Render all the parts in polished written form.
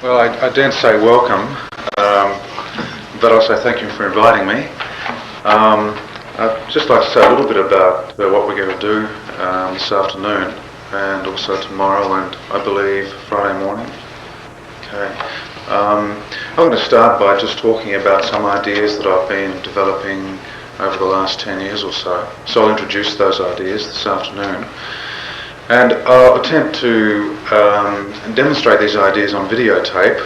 Well, I daren't say welcome, but I'll say thank you for inviting me. I'd just like to say a little bit about what we're going to do this afternoon and also tomorrow and I believe Friday morning. Okay. I'm going to start by just talking about some ideas that I've been developing over the last 10 years or so. So I'll introduce those ideas this afternoon. And I'll attempt to demonstrate these ideas on videotape.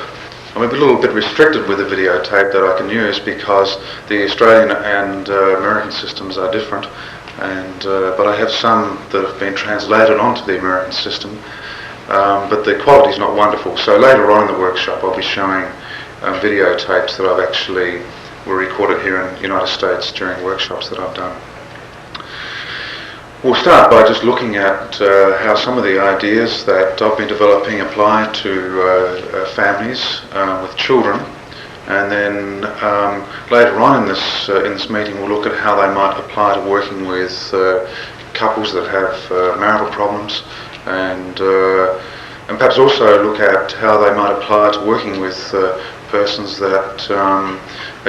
I'm a little bit restricted with the videotape that I can use because the Australian and American systems are different. But I have some that have been translated onto the American system, but the quality is not wonderful. So later on in the workshop I'll be showing videotapes that I've actually were recorded here in the United States during workshops that I've done. We'll start by just looking at how some of the ideas that I've been developing apply to families with children, and then later on in this meeting we'll look at how they might apply to working with couples that have marital problems, and perhaps also look at how they might apply to working with persons that are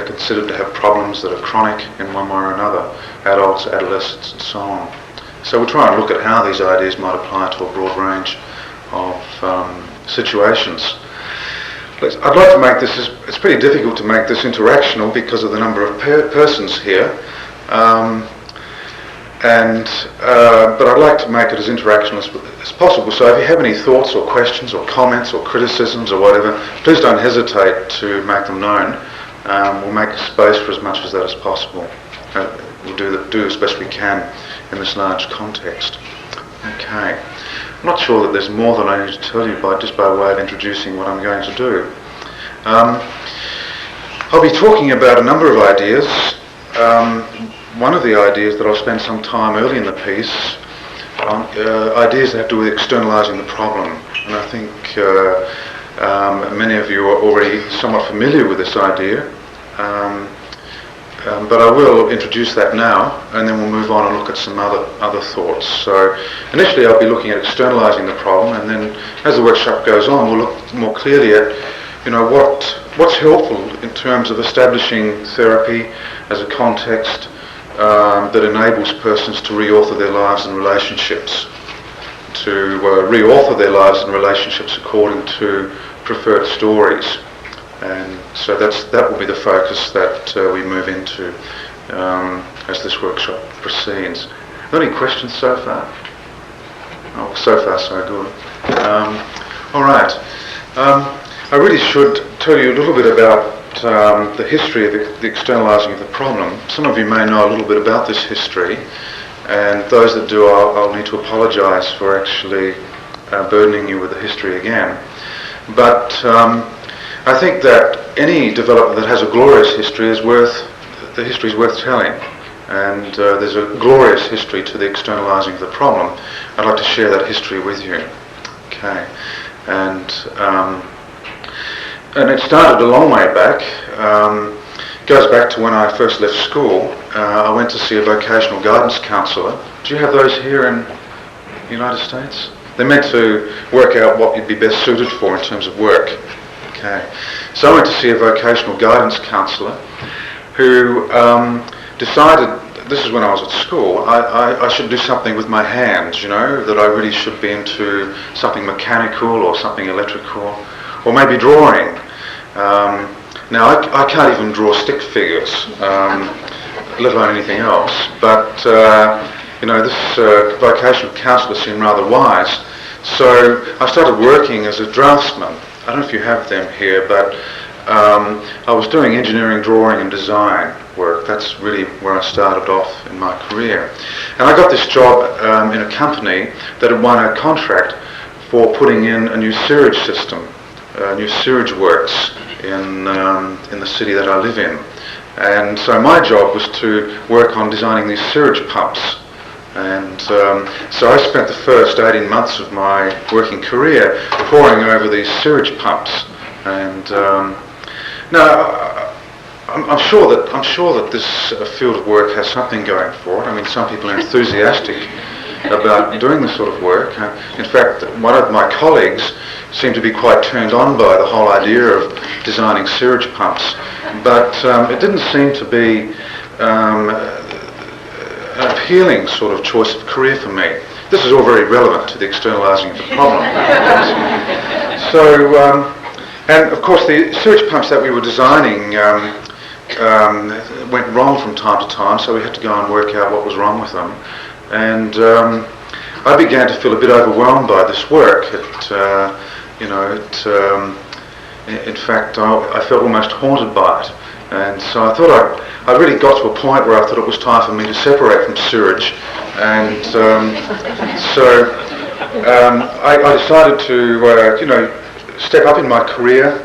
considered to have problems that are chronic in one way or another, adults, adolescents, and so on. So we'll try and look at how these ideas might apply to a broad range of situations. I'd like to make this, it's pretty difficult to make this interactional because of the number of persons here, but I'd like to make it as interactional as possible. So if you have any thoughts or questions or comments or criticisms or whatever, please don't hesitate to make them known. We'll make space for as much of that as possible. We'll do as best we can in this large context. Okay. I'm not sure that there's more than I need to tell you just by way of introducing what I'm going to do. I'll be talking about a number of ideas. One of the ideas that I'll spend some time early in the piece on ideas that have to do with externalizing the problem. And I think many of you are already somewhat familiar with this idea. But I will introduce that now, and then we'll move on and look at some other thoughts. So initially I'll be looking at externalizing the problem, and then as the workshop goes on we'll look more clearly at what's helpful in terms of establishing therapy as a context that enables persons to reauthor their lives and relationships, to reauthor their lives and relationships according to preferred stories. And so that will be the focus that we move into as this workshop proceeds. Are there any questions so far? Oh, so far so good. All right. I really should tell you a little bit about the history of the externalizing of the problem. Some of you may know a little bit about this history, and those that do, I'll need to apologise for actually burdening you with the history again. But I think that any development that has a glorious history is worth telling, and there's a glorious history to the externalizing of the problem. I'd like to share that history with you. Okay, and it started a long way back. Goes back to when I first left school. I went to see a vocational guidance counsellor. Do you have those here in the United States? They're meant to work out what you'd be best suited for in terms of work. Okay. So I went to see a vocational guidance counsellor who decided, this is when I was at school, I should do something with my hands, that I really should be into something mechanical or something electrical, or maybe drawing. Now I can't even draw stick figures, let alone anything else, but this vocational counsellor seemed rather wise. So I started working as a draftsman. I don't know if you have them here, but I was doing engineering, drawing and design work. That's really where I started off in my career. And I got this job in a company that had won a contract for putting in a new sewage system, new sewage works in the city that I live in. And so my job was to work on designing these sewage pumps. And so I spent the first 18 months of my working career poring over these sewage pumps. And now I'm sure that this field of work has something going for it. I mean, some people are enthusiastic about doing this sort of work. In fact, one of my colleagues seemed to be quite turned on by the whole idea of designing sewage pumps, but it didn't seem to be an appealing sort of choice of career for me. This is all very relevant to the externalising of the problem. So, and of course the sewage pumps that we were designing went wrong from time to time, so we had to go and work out what was wrong with them. And I began to feel a bit overwhelmed by this work. In fact, I felt almost haunted by it. And so I thought I really got to a point where I thought it was time for me to separate from sewage. And I decided to, step up in my career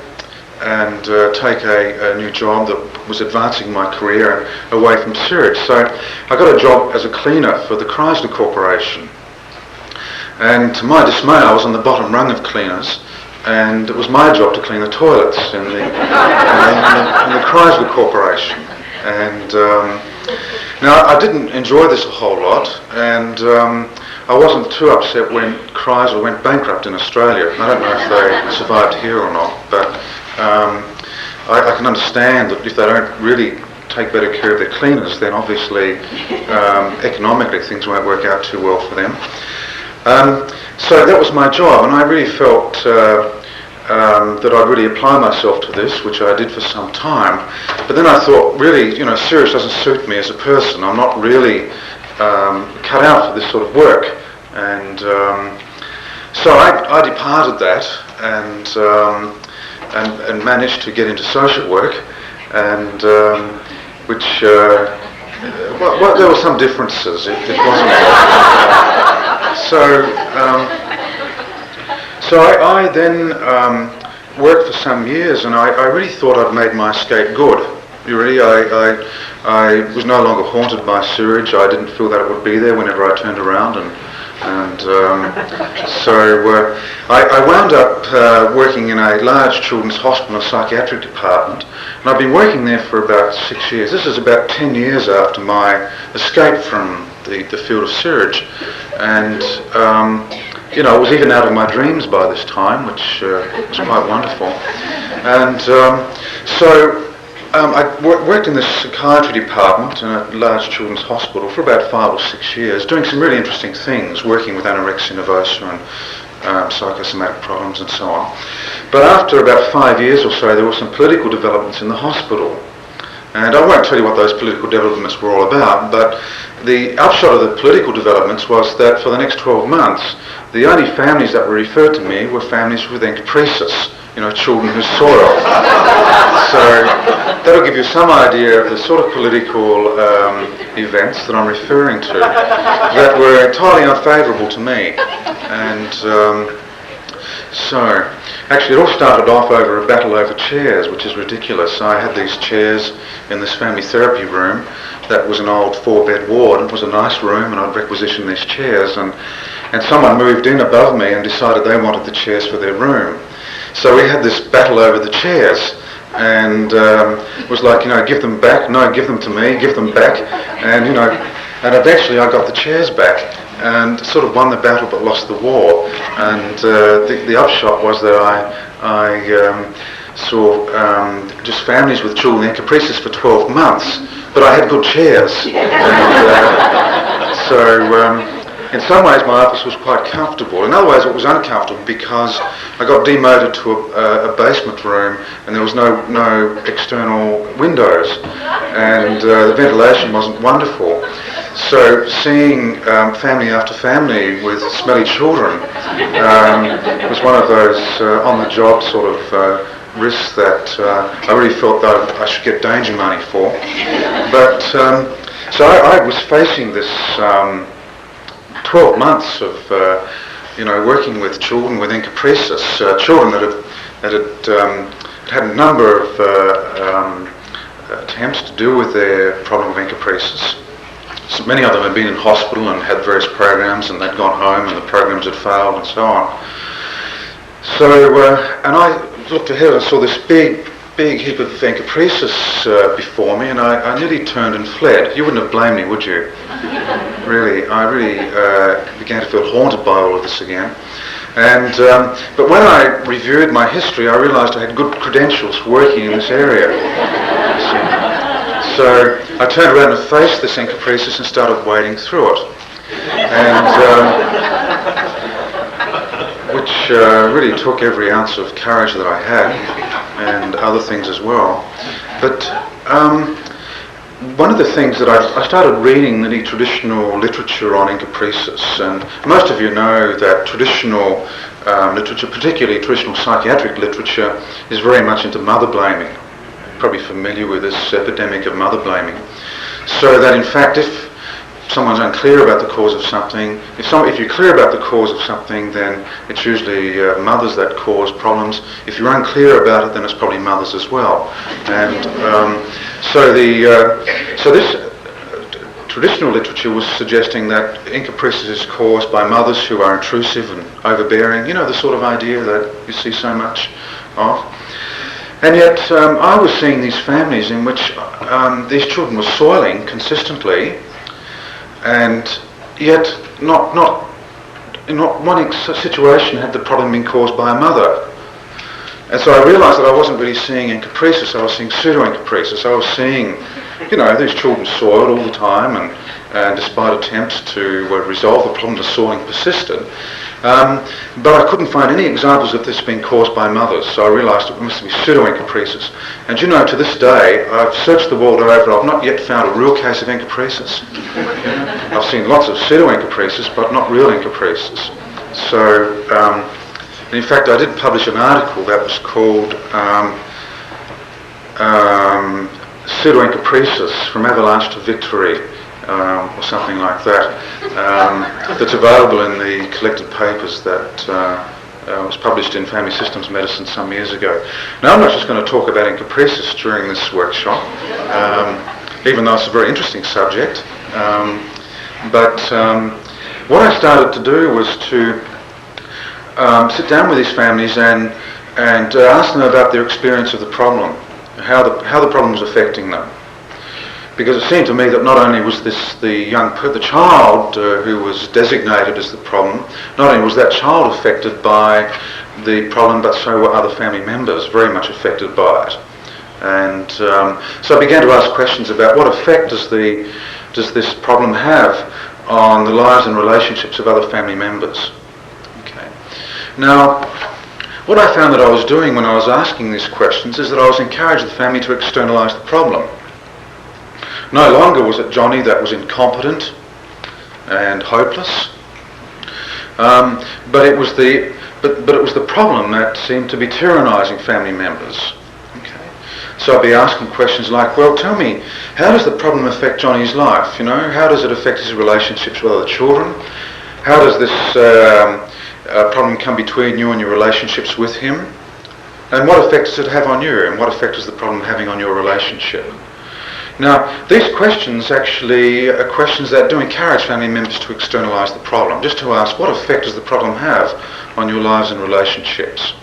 and take a new job that was advancing my career away from sewage. So I got a job as a cleaner for the Chrysler Corporation. And to my dismay, I was on the bottom rung of cleaners, and it was my job to clean the toilets in the Chrysler Corporation. And now I didn't enjoy this a whole lot, and I wasn't too upset when Chrysler went bankrupt in Australia. I don't know if they survived here or not, but I can understand that if they don't really take better care of their cleaners, then obviously economically things won't work out too well for them. So that was my job, and I really felt that I'd really apply myself to this, which I did for some time. But then I thought, really, sewage doesn't suit me as a person. I'm not really cut out for this sort of work. And so I departed that and managed to get into social work, and which well, there were some differences. It wasn't. So I then worked for some years, and I really thought I'd made my escape good. Really, I was no longer haunted by sewage. I didn't feel that it would be there whenever I turned around, so I wound up working in a large children's hospital psychiatric department, and I've been working there for about 6 years. This is about 10 years after my escape from the field of sewage, and I was even out of my dreams by this time, which was quite wonderful. And I worked in the psychiatry department in a large children's hospital for about 5 or 6 years, doing some really interesting things, working with anorexia nervosa and psychosomatic problems and so on. But after about 5 years or so, there were some political developments in the hospital. And I won't tell you what those political developments were all about, but the upshot of the political developments was that for the next 12 months, the only families that were referred to me were families with encopresis, children who soil. So that'll give you some idea of the sort of political events that I'm referring to that were entirely unfavourable to me. And so actually it all started off over a battle over chairs, which is ridiculous. I had these chairs in this family therapy room that was an old 4-bed ward. It was a nice room, and I'd requisitioned these chairs, and someone moved in above me and decided they wanted the chairs for their room. So we had this battle over the chairs, and it was like, give them back, no, give them to me, give them back, and and eventually I got the chairs back and sort of won the battle but lost the war. And the upshot was that I saw just families with children with encopresis for 12 months, but I had good chairs. And, in some ways my office was quite comfortable. In other ways it was uncomfortable because I got demoted to a basement room, and there was no external windows, and the ventilation wasn't wonderful. So seeing family after family with smelly children was one of those on-the-job sort of risks that I really felt that I should get danger money for. But so I was facing this 12 months of working with children with encopresis, children that had a number of attempts to deal with their problem of encopresis. So many of them had been in hospital and had various programs, and they'd gone home and the programs had failed and so on. So, and I looked ahead and saw this big heap of encopresis before me, and I nearly turned and fled. You wouldn't have blamed me, would you? really. I really began to feel haunted by all of this again. And but when I reviewed my history, I realised I had good credentials for working in this area. So I turned around and faced this encopresis and started wading through it, and which really took every ounce of courage that I had, and other things as well. But one of the things that I started reading the traditional literature on encopresis, and most of you know that traditional literature, particularly traditional psychiatric literature, is very much into mother blaming. Probably familiar with this epidemic of mother blaming. So that in fact, if someone's unclear about the cause of something, if you're clear about the cause of something, then it's usually mothers that cause problems. If you're unclear about it, then it's probably mothers as well. And so this traditional literature was suggesting that encopresis is caused by mothers who are intrusive and overbearing. You know, the sort of idea that you see so much of. And yet, I was seeing these families in which these children were soiling consistently, and yet not in not one situation had the problem been caused by a mother. And so I realised that I wasn't really seeing encopresis, I was seeing pseudo-encopresis. I was seeing, you know, these children soiled all the time, and despite attempts to resolve the problem, the soiling persisted. But I couldn't find any examples of this being caused by mothers, so I realised it must be pseudo-encopresis. And you know, to this day, I've searched the world over, I've not yet found a real case of encopresis. I've seen lots of pseudo-encopresis, but not real encopresis. So, in fact, I did publish an article that was called Pseudo-encopresis from Avalanche to Victory, or something like that, that's available in the collected papers that was published in Family Systems Medicine some years ago. Now, I'm not just going to talk about encopresis during this workshop, even though it's a very interesting subject, but what I started to do was to sit down with these families and ask them about their experience of the problem, how the problem was affecting them. Because it seemed to me that not only was this the child who was designated as the problem, not only was that child affected by the problem, but so were other family members very much affected by it. And so I began to ask questions about what effect does this problem have on the lives and relationships of other family members. Okay. Now, what I found that I was doing when I was asking these questions is that I was encouraging the family to externalise the problem. No longer was it Johnny that was incompetent and hopeless, but it was the problem that seemed to be tyrannising family members. Okay. So I'd be asking questions like, well, tell me, how does the problem affect Johnny's life? You know, how does it affect his relationships with other children? How does this problem come between you and your relationships with him? And what effect does it have on you? And what effect is the problem having on your relationship? Now, these questions actually are questions that do encourage family members to externalise the problem, just to ask, what effect does the problem have on your lives and relationships?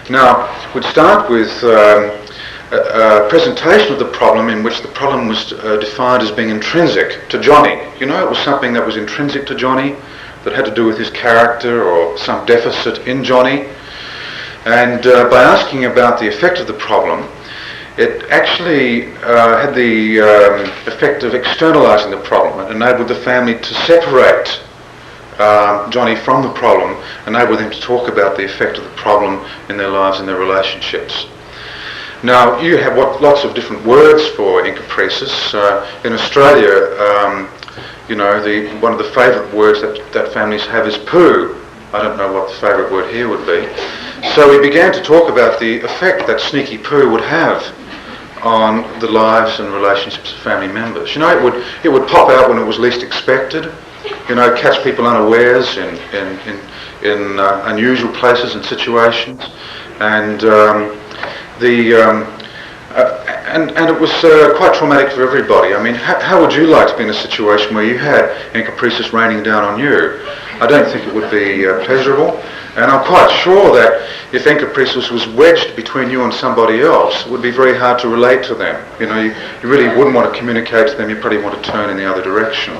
Now, we'd start with a presentation of the problem in which the problem was defined as being intrinsic to Johnny. You know, it was something that was intrinsic to Johnny, that had to do with his character or some deficit in Johnny. And by asking about the effect of the problem, it actually had the effect of externalising the problem. It enabled the family to separate Johnny from the problem, enable them to talk about the effect of the problem in their lives and their relationships. Now, you have lots of different words for encopresis. In Australia, you know, one of the favourite words that families have is poo. I don't know what the favourite word here would be. So we began to talk about the effect that sneaky poo would have on the lives and relationships of family members. You know, it would pop out when it was least expected. You know, catch people unawares in unusual places and situations, and and it was quite traumatic for everybody. I mean, how would you like to be in a situation where you had encopresis raining down on you? I don't think it would be pleasurable, and I'm quite sure that if encopresis was wedged between you and somebody else, it would be very hard to relate to them. You know, you really wouldn't want to communicate to them, you probably want to turn in the other direction.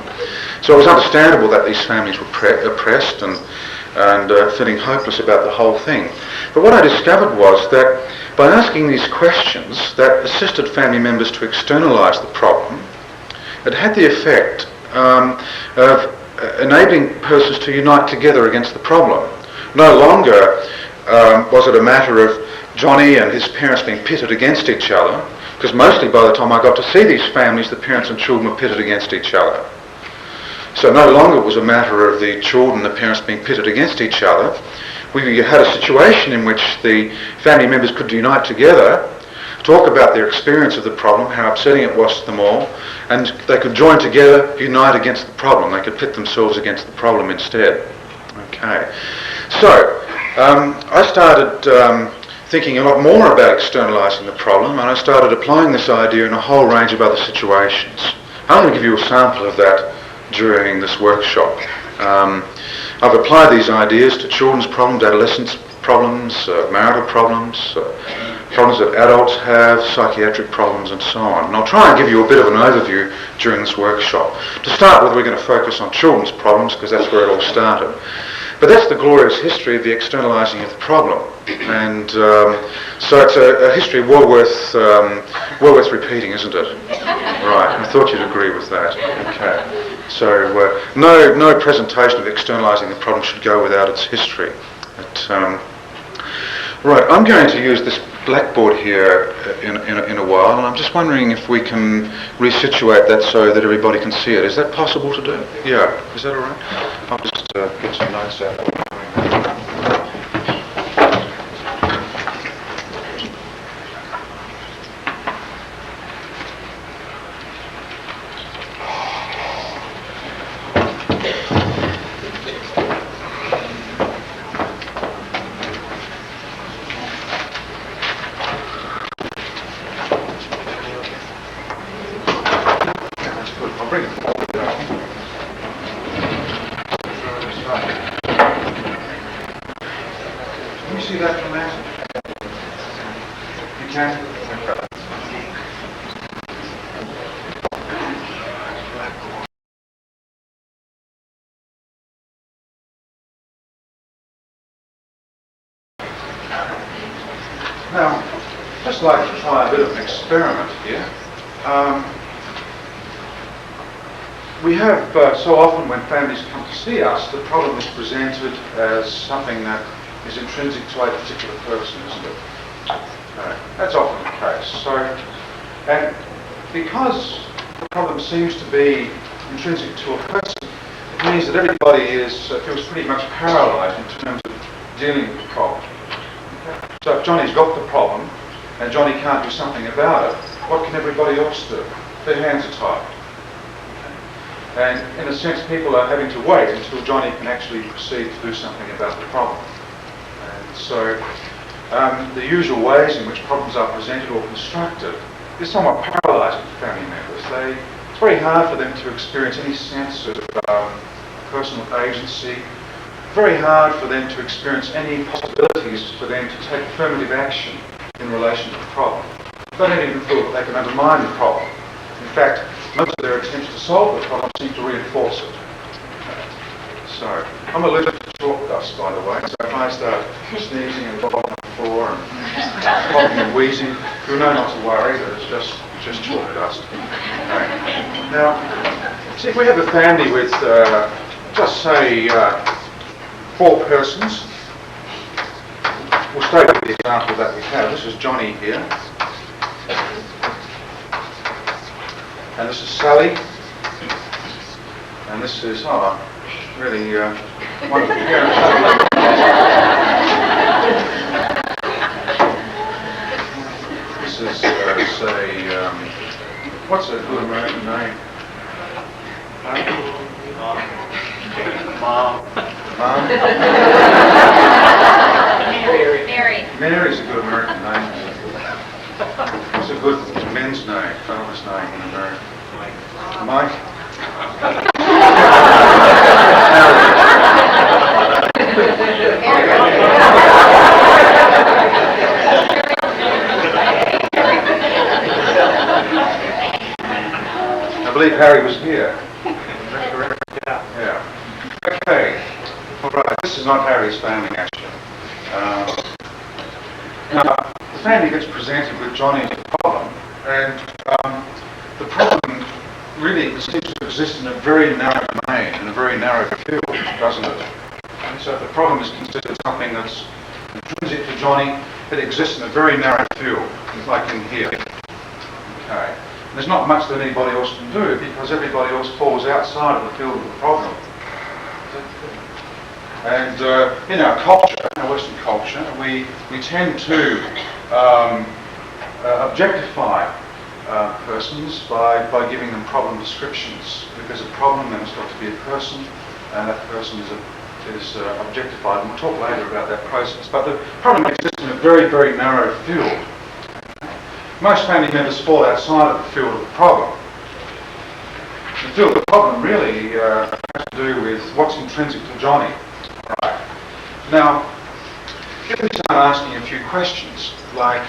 So it was understandable that these families were oppressed and feeling hopeless about the whole thing. But what I discovered was that by asking these questions that assisted family members to externalise the problem, it had the effect of enabling persons to unite together against the problem. No longer was it a matter of Johnny and his parents being pitted against each other, because mostly by the time I got to see these families, the parents and children were pitted against each other. So no longer was a matter of the children and the parents being pitted against each other. We had a situation in which the family members could unite together, talk about their experience of the problem, how upsetting it was to them all, and they could join together, unite against the problem. They could pit themselves against the problem instead. Okay. So, I started thinking a lot more about externalising the problem, and I started applying this idea in a whole range of other situations. I'm going to give you a sample of that during this workshop. I've applied these ideas to children's problems, adolescents' problems, marital problems, problems that adults have, psychiatric problems and so on. And I'll try and give you a bit of an overview during this workshop. To start with, we're going to focus on children's problems because that's where it all started. But that's the glorious history of the externalising of the problem. And so it's a history well worth repeating, isn't it? Right, I thought you'd agree with that. Okay. So no presentation of externalising the problem should go without its history. Right, I'm going to use this blackboard here in a while, and I'm just wondering if we can resituate that so that everybody can see it. Is that possible to do? Yeah, is that all right? I'll just get some notes out. Now, I'd just like to try a bit of an experiment here. We have, so often when families come to see us, the problem is presented as something that is intrinsic to a particular person, isn't it? That's often the case. So, and because the problem seems to be intrinsic to a person, it means that everybody feels pretty much paralysed in terms of dealing with the problem. So if Johnny's got the problem, and Johnny can't do something about it, what can everybody else do? Their hands are tied. And in a sense, people are having to wait until Johnny can actually proceed to do something about the problem. And so the usual ways in which problems are presented or constructed is somewhat paralysing for family members. It's very hard for them to experience any sense of personal agency. Very hard for them to experience any possibilities for them to take affirmative action in relation to the problem. They don't even feel that they can undermine the problem. In fact, most of their attempts to solve the problem seem to reinforce it. So, I'm allergic to chalk dust, by the way, so if I start sneezing and falling on the floor and coughing and wheezing, you'll know not to worry, that it's just chalk dust. Okay. Now, see, if we have a family with, just say, 4 persons. We'll start with the example that we have. This is Johnny here. And this is Sally. And this is, really wonderful parents. This is, say, what's a good American name? Mom. Mary. Mary's a good American name. It's a good men's name, father's name in America? Mike? I believe Harry was here. Is that correct? Yeah. Okay. All right. This is not Harry's family, actually. Now, the family gets presented with Johnny as a problem, and the problem really seems to exist in a very narrow domain, in a very narrow field, doesn't it? And so if the problem is considered something that's intrinsic to Johnny, it exists in a very narrow field, like in here. Okay. There's not much that anybody else can do because everybody else falls outside of the field of the problem. And in our culture, in our Western culture, we tend to objectify persons by giving them problem descriptions. If there's a problem, then it's got to be a person, and that person is objectified. And we'll talk later about that process. But the problem exists in a very, very narrow field. Most family members fall outside of the field of the problem. The field of the problem really has to do with what's intrinsic to Johnny. Right. Now, if we start asking a few questions, like,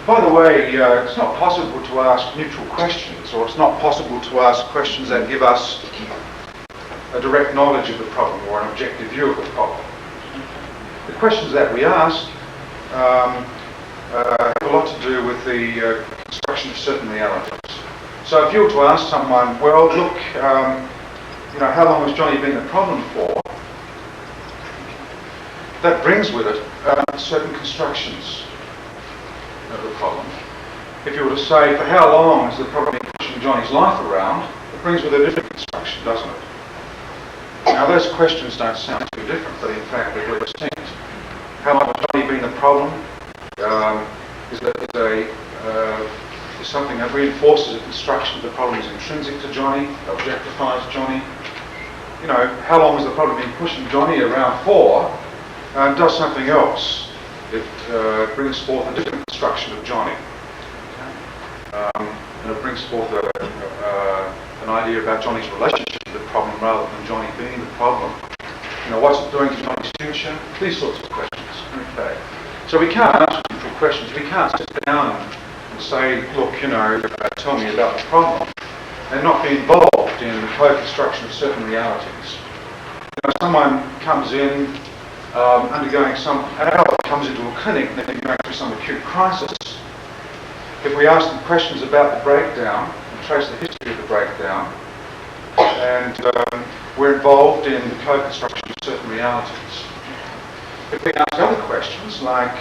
by the way, it's not possible to ask neutral questions, or it's not possible to ask questions that give us a direct knowledge of the problem or an objective view of the problem. The questions that we ask have a lot to do with the construction of certain realities. So if you were to ask someone, well, look, how long has Johnny been the problem for? That brings with it certain constructions of the problem. If you were to say, for how long has the problem been pushing Johnny's life around, it brings with a different construction, doesn't it? Now, those questions don't sound too different, but in fact they're very distinct. How long has Johnny been the problem? Is something that reinforces a construction of the problem is intrinsic to Johnny, objectifies Johnny. How long has the problem been pushing Johnny around for, and does something else. It brings forth a different construction of Johnny. Okay? And it brings forth an idea about Johnny's relationship to the problem rather than Johnny being the problem. What's it doing to Johnny's future? These sorts of questions. Okay. So we can't answer neutral questions. We can't sit down and say, look, tell me about the problem, and not be involved in the co-construction of certain realities. Someone comes in undergoing some adult comes into a clinic and they're going through some acute crisis. If we ask them questions about the breakdown and trace the history of the breakdown, and we're involved in the co-construction of certain realities. If we ask other questions like,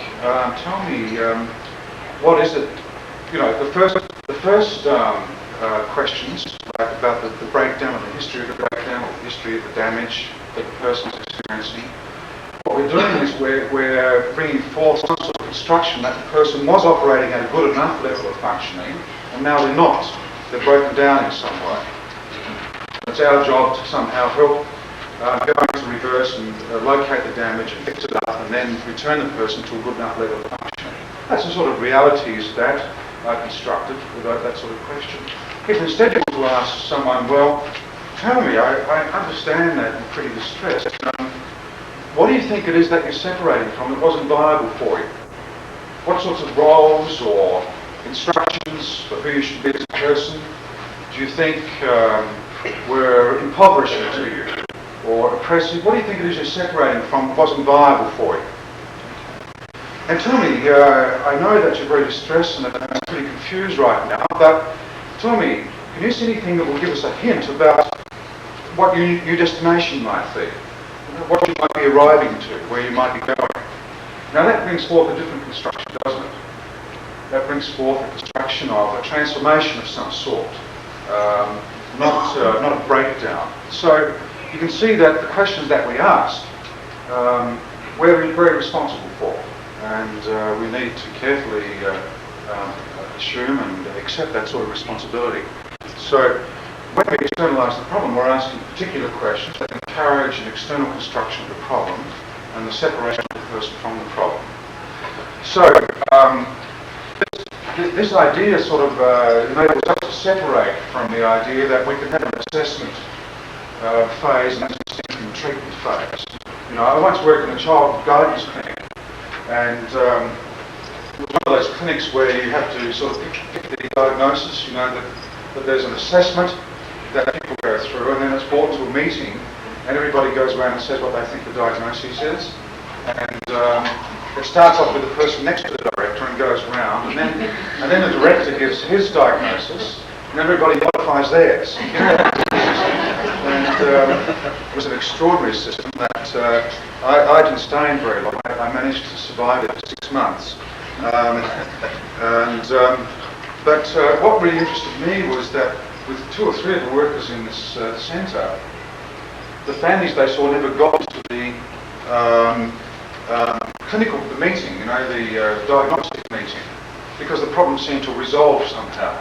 tell me, what is it? The first questions about the breakdown, or the history of the breakdown, or the history of the damage that the person's experiencing. What we're doing is we're bringing forth some sort of construction that the person was operating at a good enough level of functioning, and now they're not. They're broken down in some way. It's our job to somehow help go into reverse and locate the damage and fix it up, and then return the person to a good enough level of functioning. That's the sort of realities that are constructed with that sort of question. If instead you want to ask someone, well, tell me, I understand that you're pretty distressed. What do you think it is that you're separating from that wasn't viable for you? What sorts of roles or instructions for who you should be as a person do you think were impoverishing to you or oppressive? What do you think it is you're separating from that wasn't viable for you? And tell me, I know that you're very distressed and pretty confused right now, but tell me, can you see anything that will give us a hint about what your destination might be? What you might be arriving to, where you might be going? Now that brings forth a different construction, doesn't it? That brings forth a construction of a transformation of some sort, not a breakdown. So you can see that the questions that we ask, we're very responsible for, and we need to carefully assume and accept that sort of responsibility. So when we externalize the problem, we're asking particular questions that encourage an external construction of the problem and the separation of the person from the problem. So let's this idea sort of enables us to separate from the idea that we can have an assessment phase and that's distinct from the treatment phase. I once worked in a child guidance clinic, and it was one of those clinics where you have to sort of pick the diagnosis, that there's an assessment that people go through, and then it's brought to a meeting, and everybody goes around and says what they think the diagnosis is. And it starts off with the person next to the director and goes around, and then the director gives his diagnosis, and everybody modifies theirs. And it was an extraordinary system that I didn't stay in very long. I managed to survive it for 6 months. But what really interested me was that with 2 or 3 of the workers in this centre, the families they saw never got to the clinical meeting, the diagnostic meeting, because the problem seemed to resolve somehow,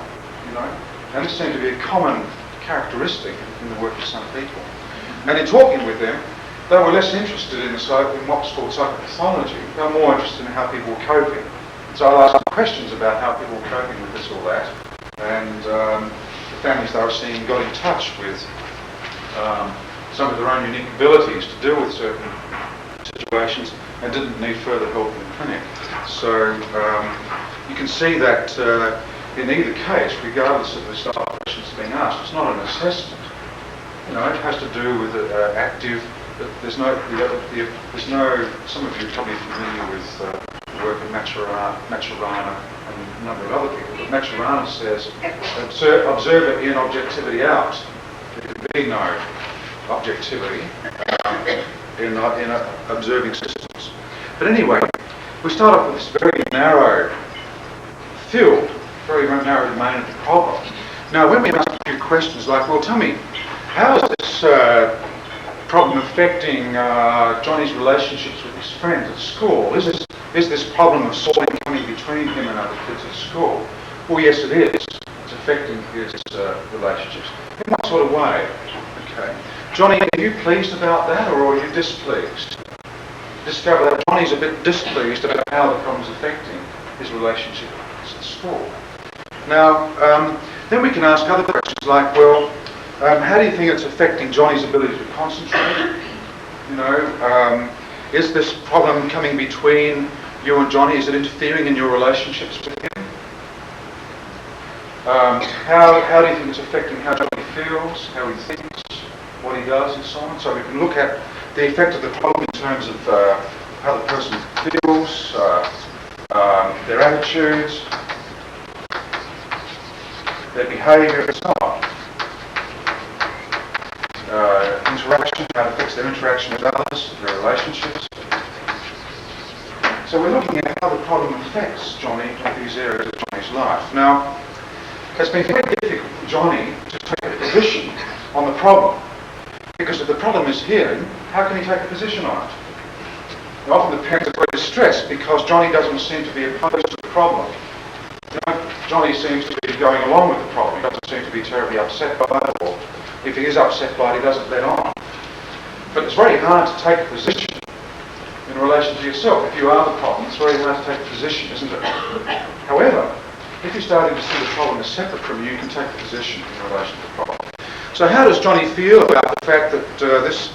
and this seemed to be a common characteristic in the work of some people. And in talking with them, they were less interested in what's called psychopathology. They were more interested in how people were coping. So I asked them questions about how people were coping with this or that, and the families they were seeing got in touch with some of their own unique abilities to deal with certain situations and didn't need further help in the clinic. So you can see that in either case, regardless of the style of questions being asked, it's not an assessment. It has to do with active. There's no. Some of you are probably familiar with the work of Maturana and a number of other people. But Maturana says, observer in, objectivity out. There can be no objectivity in observing systems. But anyway, we start off with this very narrow field, very narrow domain of the problem. Now, when we ask a few questions like, well, tell me, how is this problem affecting Johnny's relationships with his friends at school? Is this problem of sorting coming between him and other kids at school? Well, yes, it is. It's affecting his relationships. In what sort of way? Okay. Johnny, are you pleased about that, or are you displeased? Discover that Johnny's a bit displeased about how the problem's affecting his relationship at school. Now, then we can ask other questions like, well, how do you think it's affecting Johnny's ability to concentrate? Is this problem coming between you and Johnny? Is it interfering in your relationships with him? How do you think it's affecting how Johnny feels, how he thinks, what he does, and so on? So we can look at the effect of the problem in terms of how the person feels, their attitudes, their behaviour, and so on. Interaction, how it affects their interaction with others, their relationships. So we're looking at how the problem affects Johnny in these areas of Johnny's life. Now, it's been very difficult for Johnny to take a position on the problem, because if the problem is him, how can he take a position on it? And often the parents are very distressed because Johnny doesn't seem to be opposed to the problem. Johnny seems to be going along with the problem. He doesn't seem to be terribly upset by it, or if he is upset by it, he doesn't let on. But it's very hard to take a position in relation to yourself. If you are the problem, it's very hard to take a position, isn't it? However, if you're starting to see the problem as separate from you, you can take a position in relation to the problem. So how does Johnny feel about the fact that this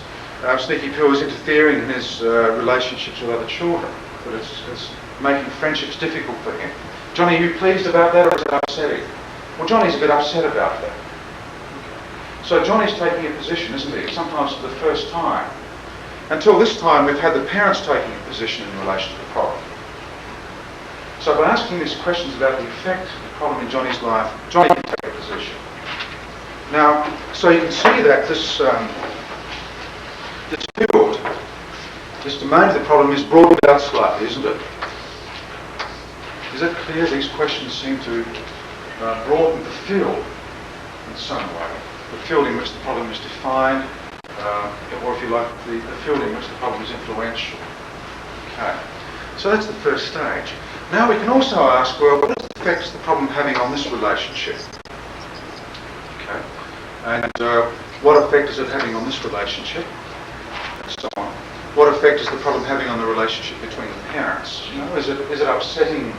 sneaky pill is interfering in his relationships with other children? That it's making friendships difficult for him? Johnny, are you pleased about that, or is it upsetting? Well, Johnny's a bit upset about that. So Johnny's taking a position, isn't he? Sometimes for the first time. Until this time, we've had the parents taking a position in relation to the problem. So by asking these questions about the effect of the problem in Johnny's life, Johnny can take a position. Now, so you can see that this field, this domain of the problem is broadened out slightly, isn't it? Is it clear? These questions seem to broaden the field in some way. The field in which the problem is defined, or if you like, the field in which the problem is influential. Okay. So that's the first stage. Now we can also ask, well, what effect is the problem having on this relationship? Okay. And what effect is it having on this relationship? And so on. What effect is the problem having on the relationship between the parents? Is it upsetting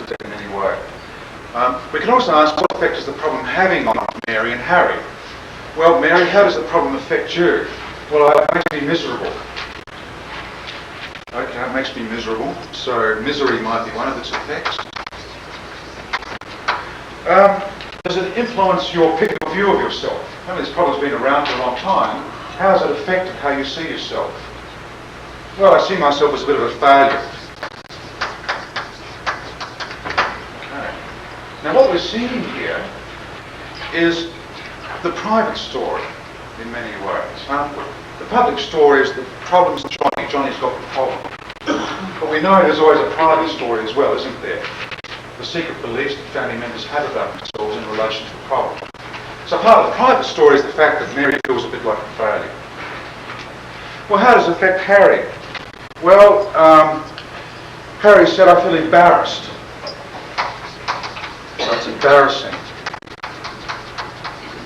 to death in any way. We can also ask, what effect is the problem having on Mary and Harry? Well, Mary, how does the problem affect you? Well, it makes me miserable. Okay, it makes me miserable. So misery might be one of its effects. Does it influence your view of yourself? I mean, this problem's been around for a long time. How has it affected how you see yourself? Well, I see myself as a bit of a failure. Okay. Now, what we're seeing here is the private story in many ways, aren't we? The public story is the problems of Johnny. Johnny's got the problem. But we know there's always a private story as well, isn't there? The secret beliefs that family members have about themselves in relation to the problem. So part of the private story is the fact that Mary feels a bit like a failure. Well, how does it affect Harry? Well, Harry said, I feel embarrassed. So it's embarrassing.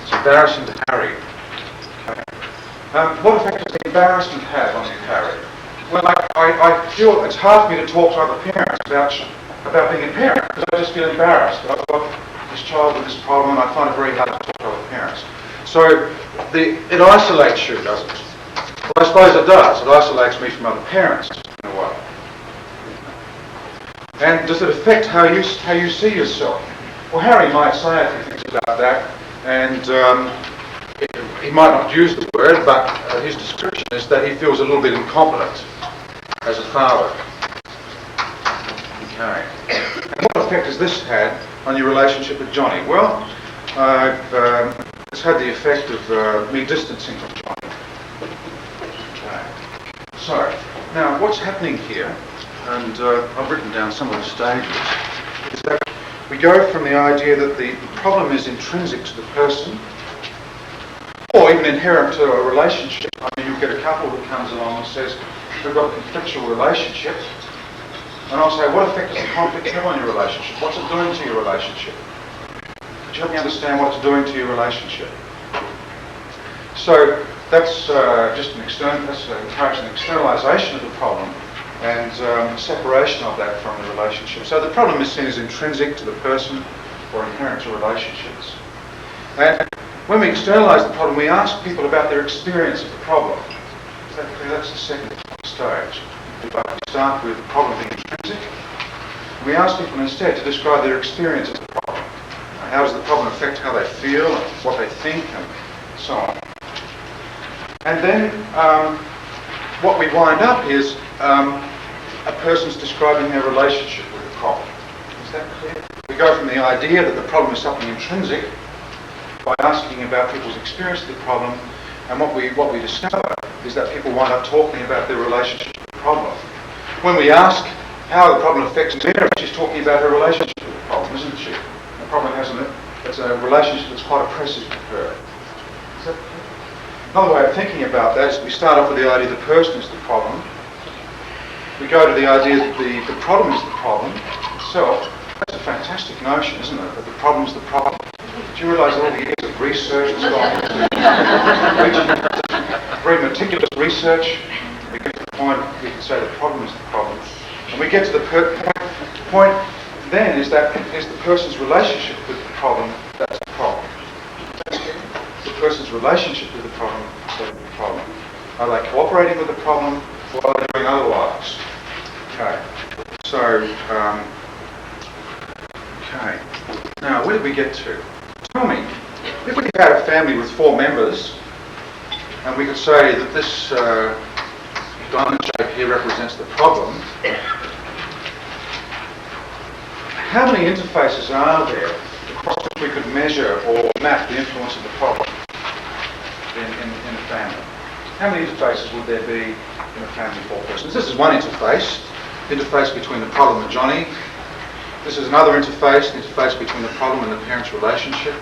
It's embarrassing to Harry. Okay. What effect does the embarrassment have on you, Harry? Well, I feel it's hard for me to talk to other parents about being a parent, because I just feel embarrassed. I've got this child with this problem, and I find it very hard to talk to other parents. So it isolates you, doesn't it? Well, I suppose it does. It isolates me from other parents, in a way. And does it affect how you see yourself? Well, Harry might say a few things about that, and he might not use the word, but his description is that he feels a little bit incompetent as a father. Okay. And what effect has this had on your relationship with Johnny? Well, it's had the effect of me distancing from Johnny. Okay. So, now what's happening here, and I've written down some of the stages, is that we go from the idea that the problem is intrinsic to the person, or even inherent to a relationship. I mean, you'll get a couple that comes along and says, we've got a conflictual relationship, and I'll say, what effect does the conflict have on your relationship? What's it doing to your relationship? Could you help me understand what it's doing to your relationship? So that's just encouraging externalization of the problem and separation of that from the relationship. So the problem is seen as intrinsic to the person or inherent to relationships. And when we externalize the problem, we ask people about their experience of the problem. That's the second stage. We start with the problem being intrinsic. We ask people instead to describe their experience of the problem. How does the problem affect how they feel and what they think and so on. And then what we wind up is a person's describing their relationship with the problem. Is that clear? We go from the idea that the problem is something intrinsic by asking about people's experience of the problem, and what we discover is that people wind up talking about their relationship with the problem. When we ask how the problem affects Mary, she's talking about her relationship with the problem, isn't she? The problem it's a relationship that's quite oppressive to her. Is that clear? Another way of thinking about that is we start off with the idea the person is the problem. We go to the idea that the problem is the problem itself. That's a fantastic notion, isn't it? That the problem is the problem. Do you realise all the years of research that's gone into very meticulous research? We get to the point we can say the problem is the problem. And we get to the point then is the person's relationship with the problem that's the problem. The person's relationship with the problem is the problem. Are they cooperating with the problem, or are they doing otherwise? Okay. So, okay. Now, where did we get to? Tell me, if we had a family with 4 members, and we could say that this diamond shape here represents the problem, how many interfaces are there across which we could measure or map the influence of the problem in a family? How many interfaces would there be in a family of 4 persons? This is one interface between the problem and Johnny. This is another interface between the problem and the parent's relationship.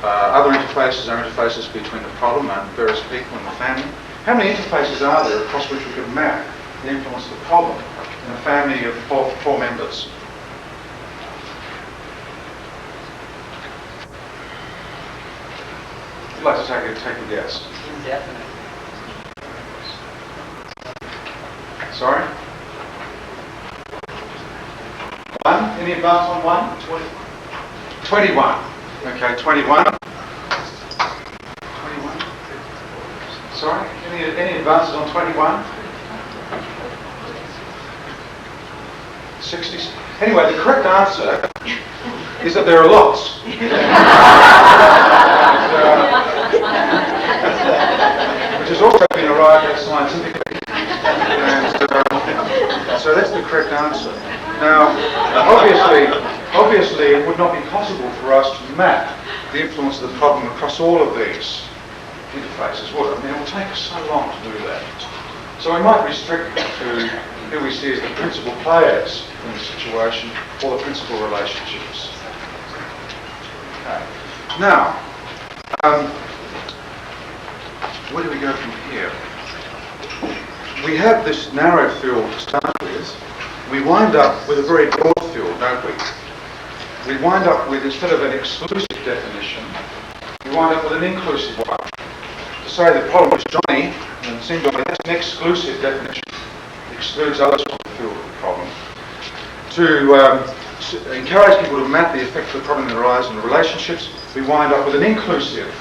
Other interfaces are interfaces between the problem and various people in the family. How many interfaces are there across which we could map the influence of the problem in a family of 4 members? I'd like to take a guess. Indefinite. Sorry? 1 Any advance on 1? 21. Okay, 21. 21. Sorry? Any advances on 21? 60. Anyway, the correct answer is that there are lots. Which has also been arrived at scientifically. And, so that's the correct answer. Now, obviously, it would not be possible for us to map the influence of the problem across all of these interfaces, would it? I mean, it will take us so long to do that. So we might restrict it to who we see as the principal players in the situation or the principal relationships. Okay. Now, where do we go from here? We have this narrow field to start with. We wind up with a very broad field, don't we? We wind up with, instead of an exclusive definition, we wind up with an inclusive one. To say the problem is Johnny, and it seems like that's an exclusive definition. It excludes others from the field of the problem. To encourage people to map the effect of the problem that arises in the relationships, we wind up with an inclusive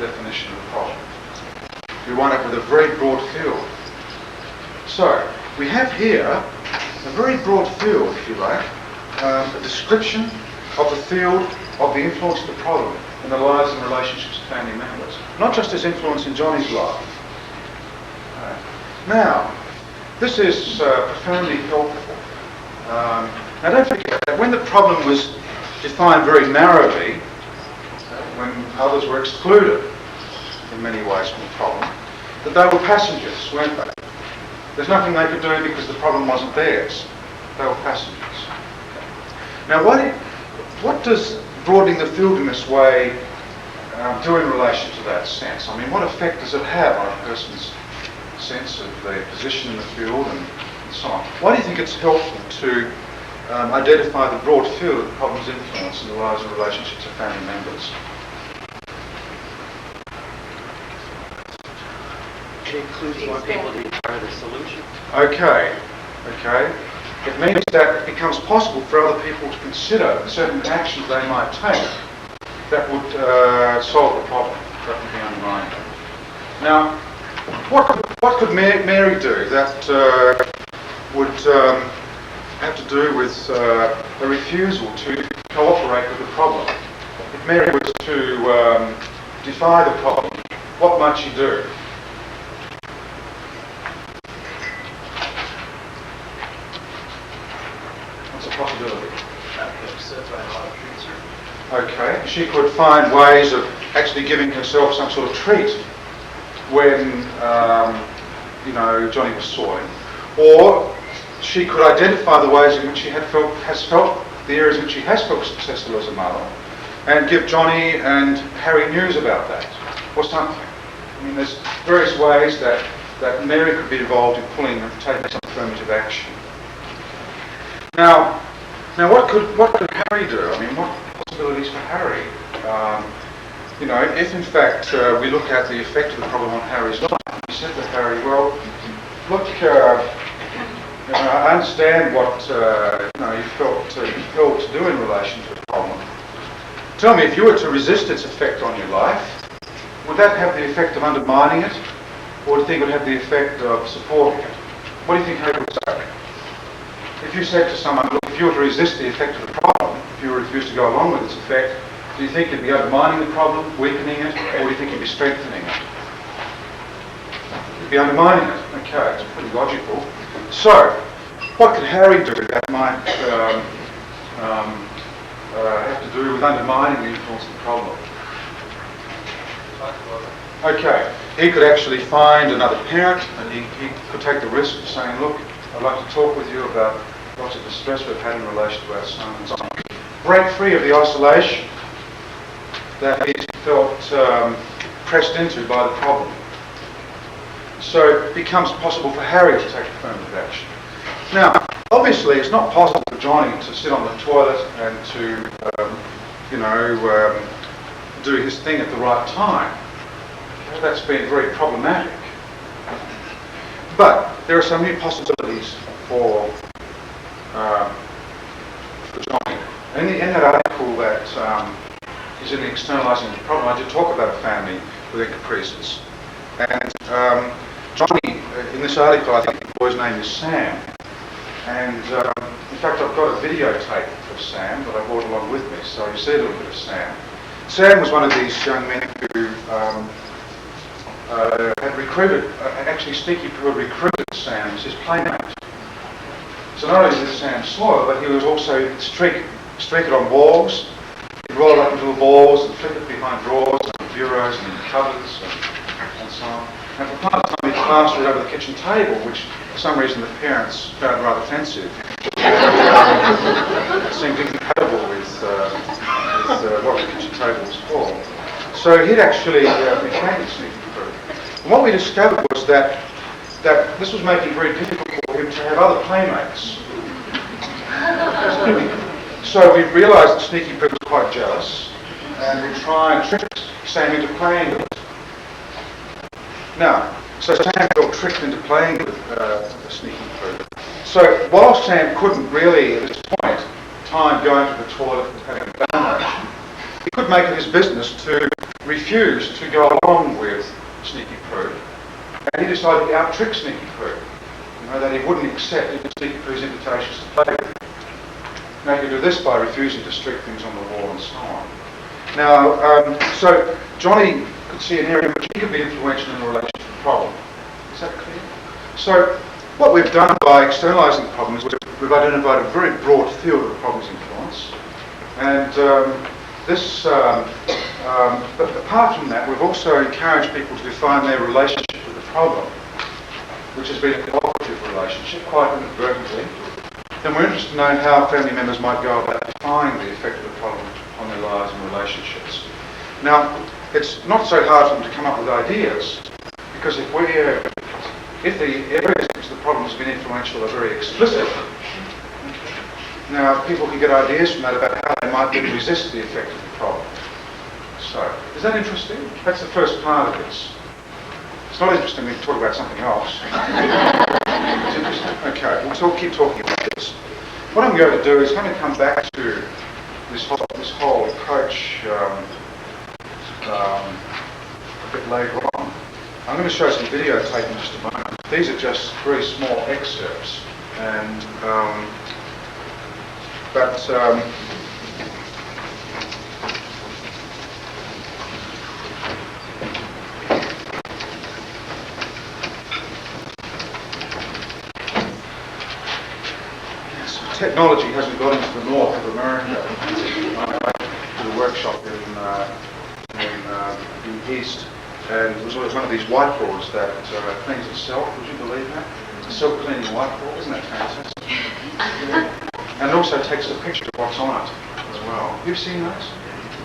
definition of the problem. We wind up with a very broad field. So, we have here a very broad field, if you like, a description of the field of the influence of the problem in the lives and relationships of family members. Not just as influence in Johnny's life. Now, this is profoundly helpful. Now don't forget that when the problem was defined very narrowly, when others were excluded in many ways from the problem, that they were passengers, weren't they? There's nothing they could do because the problem wasn't theirs. They were passengers. Now what does broadening the field in this way do in relation to that sense? I mean, what effect does it have on a person's sense of their position in the field and so on? Why do you think it's helpful to identify the broad field of the problem's influence in the lives and relationships of family members? It includes more people to be part of the solution. Okay. It means that it becomes possible for other people to consider certain actions they might take that would solve the problem, that would be undermined. Now, what could Mary do that would have to do with a refusal to cooperate with the problem? If Mary was to defy the problem, what might she do? Possibility. Okay, she could find ways of actually giving herself some sort of treat when, Johnny was soiling, or she could identify the ways in which she has felt, the areas in which she has felt successful as a mother, and give Johnny and Harry news about that, or something. I mean, there's various ways that Mary could be involved in taking some affirmative action. Now, what could Harry do? I mean, what possibilities for Harry? If in fact we look at the effect of the problem on Harry's life, we said to Harry, well, look, I understand what you felt compelled to do in relation to the problem. Tell me, if you were to resist its effect on your life, would that have the effect of undermining it, or do you think it would have the effect of supporting it? What do you think Harry would say? If you said to someone, look, if you were to resist the effect of the problem, if you refused to go along with its effect, do you think you'd be undermining the problem, weakening it, or do you think you'd be strengthening it? You'd be undermining it. Okay, it's pretty logical. So, what could Harry do that might have to do with undermining the influence of the problem? Okay, he could actually find another parent, and he could take the risk of saying, look, I'd like to talk with you about lots of distress we've had in relation to our son and so on. Break free of the isolation that he felt pressed into by the problem. So it becomes possible for Harry to take affirmative action. Now, obviously it's not possible for Johnny to sit on the toilet and to, do his thing at the right time. That's been very problematic. But there are some new possibilities for in that article that is in the Externalizing the Problem, I did talk about a family with caprices. And Johnny, in this article, I think the boy's name is Sam. And in fact, I've got a videotape of Sam that I brought along with me, so you see a little bit of Sam. Sam was one of these young men who had recruited, actually Sneaky Poo had recruited Sam as his playmate. So not only did Sam soil, but he was also streak it on walls. He'd roll it up into little balls and flip it behind drawers and bureaus and cupboards and so on. And from time to time he'd plaster it over the kitchen table, which for some reason the parents found rather offensive. It seemed incompatible with what the kitchen table was for. So he'd actually became Sneaky Poo. And what we discovered was that this was making it very difficult for him to have other playmates. So we realised that Sneaky Poo was quite jealous, and we'd try and trick Sam into playing with it. Now, so Sam felt tricked into playing with Sneaky Poo. So while Sam couldn't really, at this point, time going to the toilet and having a bowel motion, he could make it his business to refuse to go along with Sneaky Poo. And he decided to out-trick Sneaky Poo. That he wouldn't accept Sneaky Poo's invitations to play with him. Now, he could do this by refusing to stick things on the wall and so on. Now, so Johnny could see an area in which he could be influential in relation to the problem. Is that clear? So, what we've done by externalising the problem is we've identified a very broad field of problem's influence. And but apart from that, we've also encouraged people to define their relationship with the problem, which has been a cooperative relationship, quite inadvertently. Then we're interested to know how family members might go about defining the effect of the problem on their lives and relationships. Now, it's not so hard for them to come up with ideas, because if the areas in which the problem has been influential are very explicit, now people can get ideas from that about how they might then resist the effect of the problem. So, is that interesting? That's the first part of this. It's not interesting when you talk about something else. It's interesting. Okay, we'll keep talking about this. What I'm going to do is I'm going to come back to this whole approach a bit later on. I'm going to show some videotape in just a moment. These are just very small excerpts, and technology hasn't got into the north of America. I did a workshop in the east, and it was one of these whiteboards that cleans itself. Would you believe that? It's a self-cleaning whiteboard, isn't that fantastic? Yeah. And it also takes a picture of what's on it as well. You've seen those?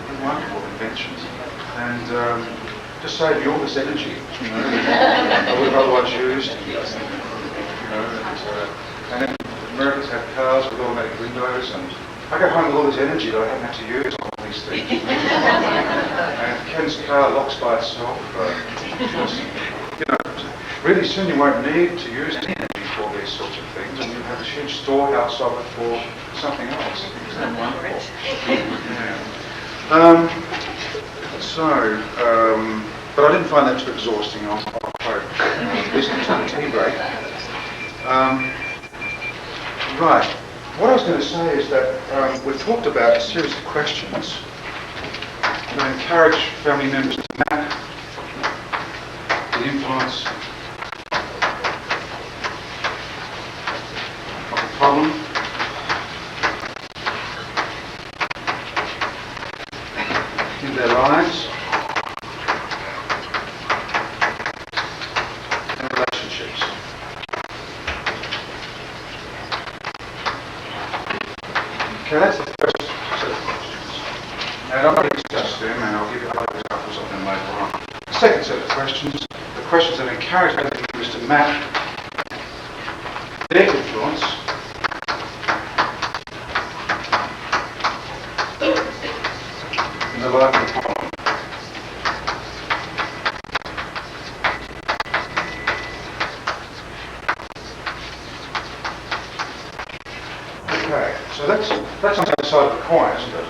They're wonderful inventions, and just save you all this energy, I would have otherwise used. And then Americans have cars with automatic windows, and I go home with all this energy that I haven't had to use on all these things. And Ken's car locks by itself. Really soon you won't need to use any energy for these sorts of things, and you'll have a huge storehouse of it for something else. Isn't that wonderful? Yeah. But I didn't find that too exhausting. I'll at least until the tea break. Right. What I was going to say is that we've talked about a series of questions that encourage family members to map the influence of the problem in their lives and relationships. Okay, that's the first set of questions. And I'm going to discuss them, and I'll give you other examples of them later on. The second set of questions, the questions that encourage family members to map their influence in the life of the problem. Okay, so that's side of the coin, isn't it?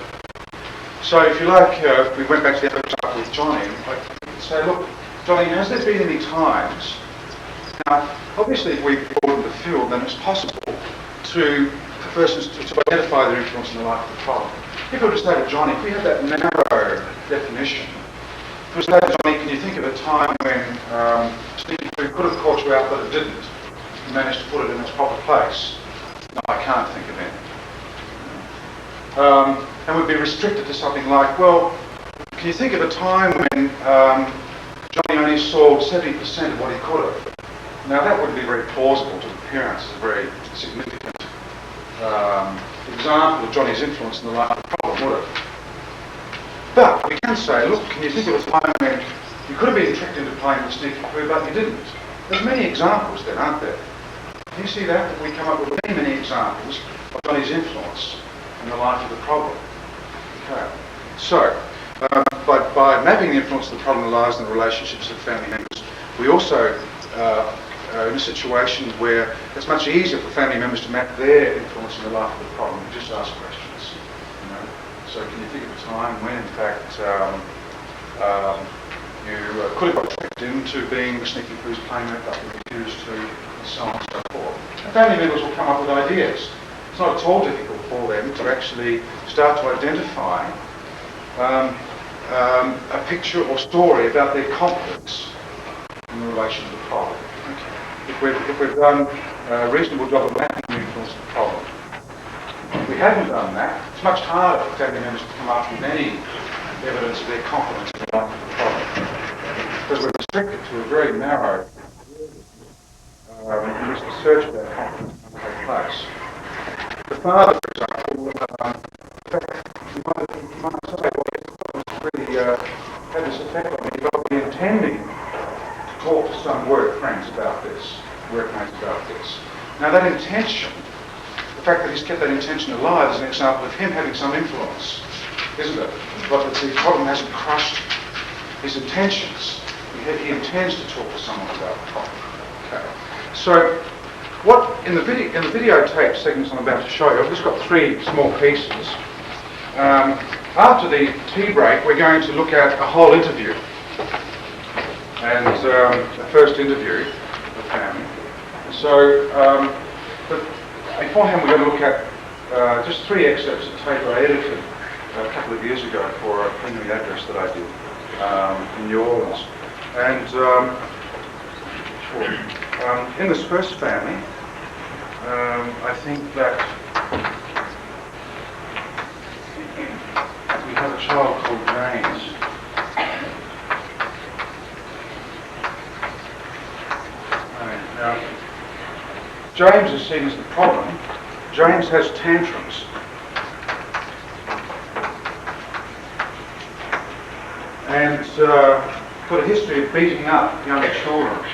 So if you like, we went back to the example with Johnny, I could say, look, Johnny, has there been any times, now obviously if we broaden the field, then it's possible for persons to identify their influence in the life of the problem. If we were to say to Johnny, if we had that narrow definition, if we were to say to Johnny, can you think of a time when Sneaky Poo could have caught you out but it didn't? You managed to put it in its proper place? No, I can't think of any. And would be restricted to something like, well, can you think of a time when Johnny only saw 70% of what he could have? Now that wouldn't be very plausible to the parents. It's a very significant example of Johnny's influence in the life of the problem, would it? But we can say, look, can you think of a time when you could have been tricked into playing with Sneaky Poo, but you didn't? There's many examples then, aren't there? Can you see that? We come up with many, many examples of Johnny's influence in the life of the problem. Okay. So, by mapping the influence of the problem in the lives and the relationships of family members, we also are in a situation where it's much easier for family members to map their influence in the life of the problem and just ask questions. You know? So can you think of a time when, in fact, you could have got tricked into being Sneaky Poo's playmate but you refused to, and so on and so forth. And family members will come up with ideas. It's not at all difficult for them to actually start to identify a picture or story about their competence in relation to the problem. Okay. If we've done a reasonable job of mapping the influence of the problem, if we haven't done that, it's much harder for family members to come up with any evidence of their competence in the life of the problem. Because we're restricted to a very narrow in which the search for that competence can take place. The father, for example, in fact, you might say, well, it's really had this effect on me. He got me intending to talk to some workmates about this. Now that intention, the fact that he's kept that intention alive is an example of him having some influence, isn't it? But that the problem hasn't crushed his intentions. He intends to talk to someone about the problem. Okay. So, what in the videotape segments I'm about to show you, I've just got 3 small pieces. After the tea break, we're going to look at a whole interview, and the first interview of the family. So, but beforehand, we're going to look at just 3 excerpts of tape I edited a couple of years ago for a plenary address that I did in New Orleans. And in this first family, I think that we have a child called James. Now, James is seen as the problem. James has tantrums. And got a history of beating up young children.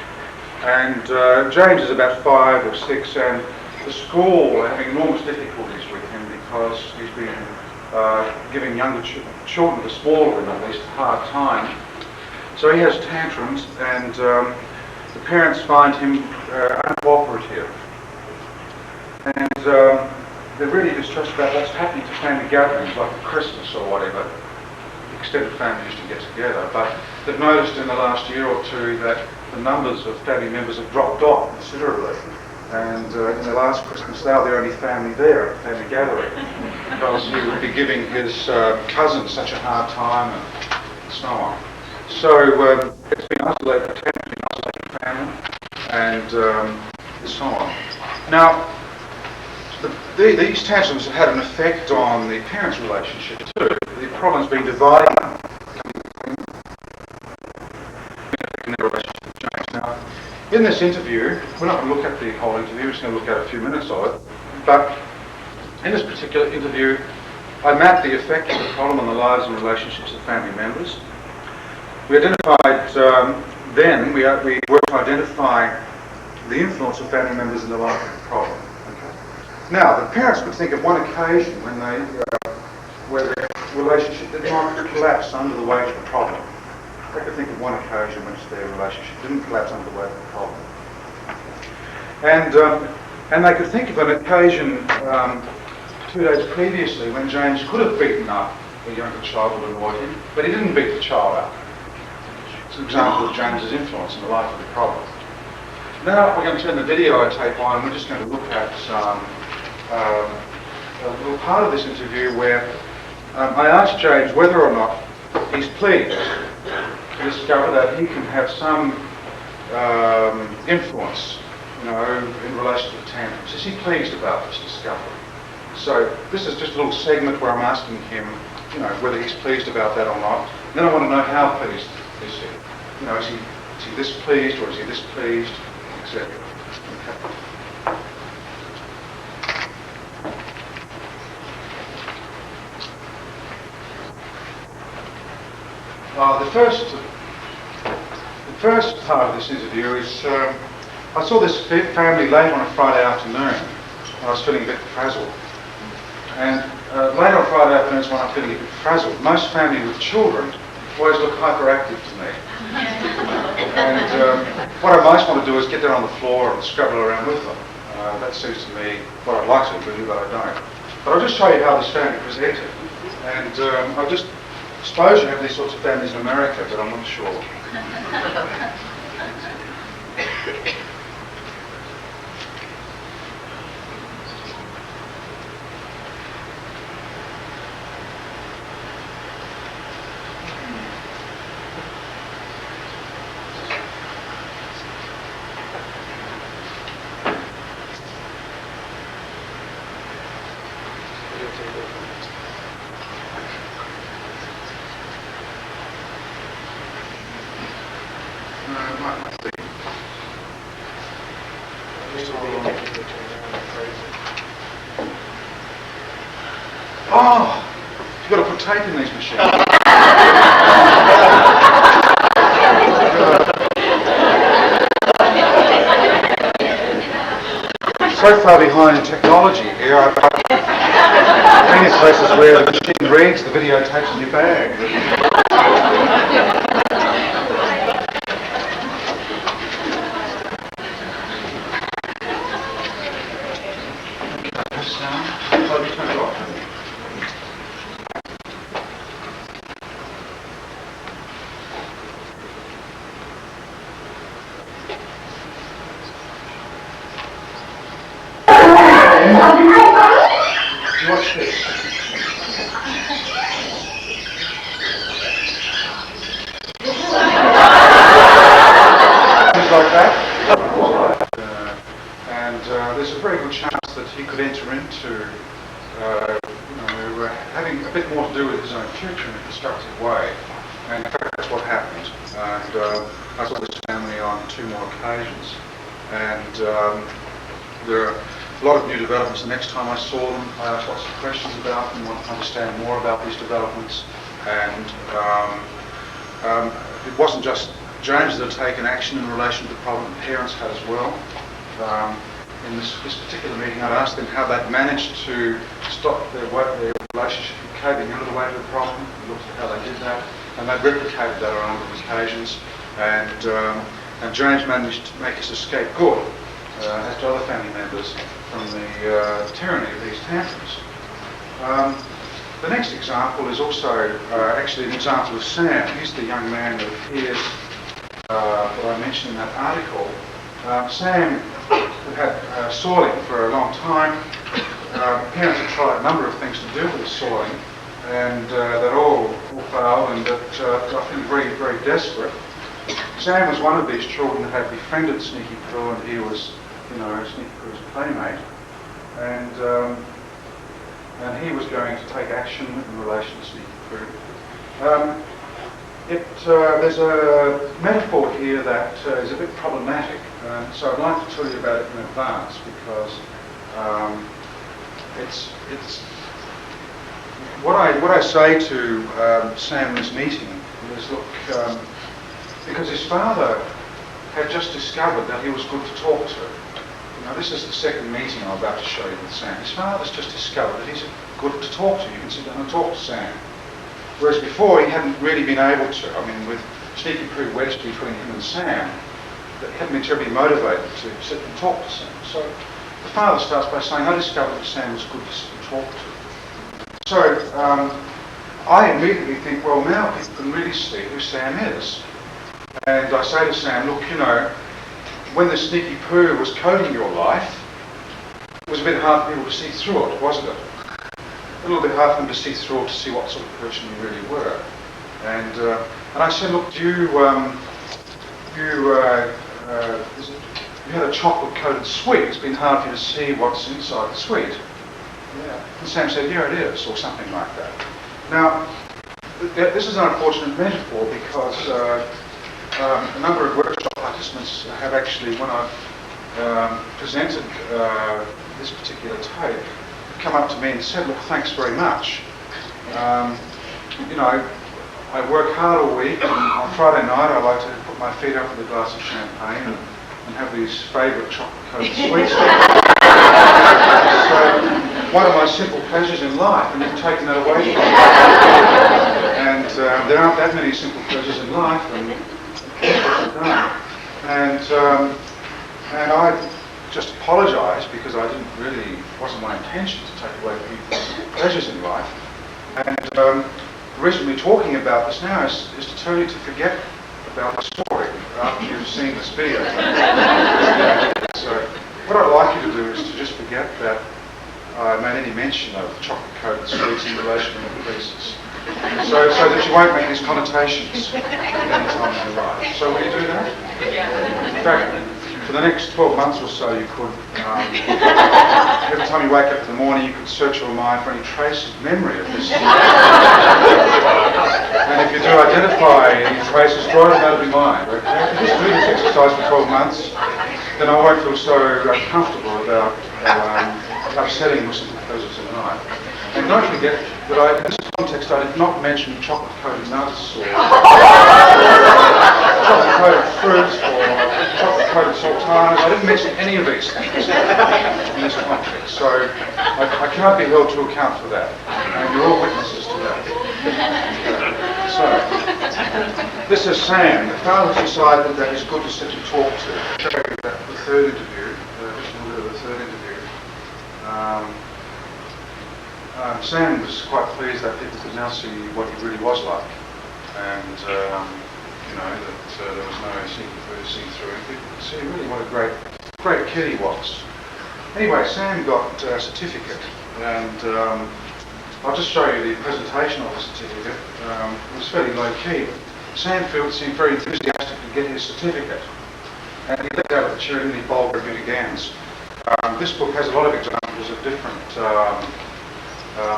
And James is about 5 or 6, and the school are having enormous difficulties with him because he's been giving younger children, the smaller ones at least, a hard time. So he has tantrums, and the parents find him uncooperative. And they're really distressed about what's happening to family gatherings, like Christmas or whatever. Extended family used to get together, but they've noticed in the last year or 2 that the numbers of family members have dropped off considerably. And in the last Christmas, they are the only family there at the family gathering, because he would be giving his cousins such a hard time and so on. So it's been isolated, attempted to be an isolated family, and so on. Now, these tantrums have had an effect on the parents' relationship too. The problem's been dividing them in their relationship with James. Now, in this interview, we're not going to look at the whole interview, we're just going to look at a few minutes of it, but in this particular interview, I mapped the effects of the problem on the lives and relationships of family members. We identified we worked to identify the influence of family members in the life of the problem. Now, the parents could think of one occasion when where their relationship did not collapse under the weight of the problem. They could think of one occasion in which their relationship didn't collapse under the weight of the problem. And they could think of an occasion 2 days previously when James could have beaten up a younger child who annoyed him, but he didn't beat the child up. It's an example of James's influence in the life of the problem. Now we're going to turn the videotape on and we're just going to look at a little part of this interview where I asked James whether or not he's pleased to discover that he can have some influence, in relation to the tantrums. Is he pleased about this discovery? So this is just a little segment where I'm asking him, whether he's pleased about that or not. And then I want to know how pleased is he. Is he this pleased or is he this pleased, etc. Okay. The first part of this interview is, I saw this family late on a Friday afternoon and I was feeling a bit frazzled. And late on Friday afternoons when I'm feeling a bit frazzled, most families with children always look hyperactive to me. And what I most want to do is get down on the floor and scrabble around with them. That seems to me what I'd like to do, but I don't. But I'll just show you how this family presented. And I just suppose you have these sorts of families in America, but I'm not sure. Oh, you've got to put tape in these machines. So far behind in technology here, I've been in places where the machine reads the videotapes in your bag. Watch this. Things like that. There's a very good chance that he could enter into having a bit more to do with his own future in a constructive way. And in fact, that's what happened. And I saw this family on 2 more occasions. And there are a lot of new developments. The next time I saw them, I asked lots of questions about them, wanted to understand more about these developments. And it wasn't just James that had taken action in relation to the problem, the parents had as well. In this particular meeting, I asked them how they'd managed to stop their relationship from caving under the weight of the problem. We looked at how they did that, and they'd replicated that on a number of occasions. And James managed to make us escape good, as to other family members, from the tyranny of these tantrums. The next example is also actually an example of Sam. He's the young man that appears, that I mentioned in that article. Sam had soiling for a long time. Parents had tried a number of things to deal with the soiling, and that all failed, and that I think very, very desperate. Sam was one of these children that had befriended Sneaky Pooh, and he was, Sneaky Pooh's playmate, and he was going to take action in relation to Sneaky Pooh. There's a metaphor here that is a bit problematic, so I'd like to tell you about it in advance because it's what I say to Sam in this meeting is, look, because his father had just discovered that he was good to talk to. This is the second meeting I'm about to show you with Sam. His father's just discovered that he's good to talk to. You can sit down and talk to Sam. Whereas before he hadn't really been able to. I mean, with Sneaky Pooh wedged between him and Sam, that he hadn't been terribly motivated to sit and talk to Sam. So the father starts by saying, I discovered that Sam was good to talk to. So I immediately think, well, now people can really see who Sam is. And I say to Sam, look, you know, when the sneaky poo was coding your life, it was a bit hard for people to see through it, wasn't it? A little bit hard for them to see through it, to see what sort of person you really were. And I said, look, you had a chocolate-coated sweet. It's been hard for you to see what's inside the sweet. Yeah. And Sam said, yeah, it is, or something like that. Now, this is an unfortunate metaphor because a number of workshop participants have actually, when I've presented this particular tape, come up to me and said, look, thanks very much. You know, I work hard all week, and on Friday night I like to put my feet up with a glass of champagne and have these favourite chocolate-coated sweets. So, one of my simple pleasures in life, and you've taken that away from me. And there aren't that many simple pleasures in life, and I just apologise because I didn't really, it wasn't my intention to take away people's pleasures in life. And the reason we're talking about this now is to tell you to forget about the story after you've seen this video. So what I'd like you to do is to just forget that I made any mention of chocolate-coated sweets in relation to increases. So that you won't make these connotations at any time in your life. So will you do that? In fact, for the next 12 months or so, you could, every time you wake up in the morning, you could search your mind for any traces of memory of this. And if you do identify any traces, draw them out of your mind. Okay? If you just do this exercise for 12 months, then I won't feel so uncomfortable about upsetting your simple pleasures in life. And don't forget that in this context, I did not mention chocolate-coated nuts or chocolate-coated fruits or chocolate-coated sultanas. I didn't mention any of these things in this context. So I can't be held to account for that. And you're all witnesses to that. So, this is Sam. The father decided that he's good to sit and talk to. Show you that the third interview, just a little bit of the third interview. Sam was quite pleased that people could now see what he really was like, and you know that there was no secret for to see through. People could see really what a great kid he was. Anyway, Sam got a certificate, and I'll just show you the presentation of the certificate. It was fairly low key, but Sam seemed very enthusiastic to get his certificate, and he left out of the chair in the bold review gowns. This book has a lot of examples of different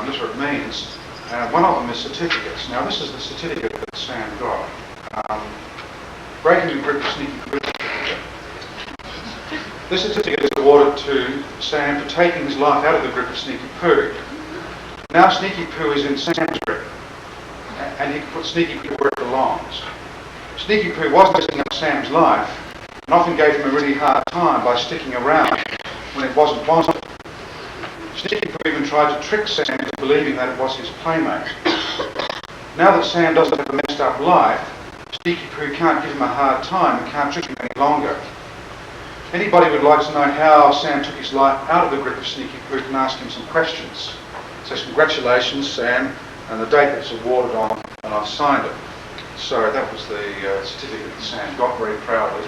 literate means. One of them is certificates. Now this is the certificate that Sam got. Breaking the grip of sneaky poo certificate. This certificate is awarded to Sam for taking his life out of the grip of sneaky poo. Now sneaky poo is in Sam's grip, and he can put sneaky poo where it belongs. Sneaky poo was messing up Sam's life, and often gave him a really hard time by sticking around when it wasn't wanted. Sneaky poo even tried to trick Sam into believing that it was his playmate. Now that Sam doesn't have a messed up life, Sneaky poo can't give him a hard time and can't trick him any longer. Anybody would like to know how Sam took his life out of the grip of Sneaky poo can ask him some questions. So congratulations, Sam, and the date it's awarded on, and I've signed it. So that was the certificate that Sam got very proudly.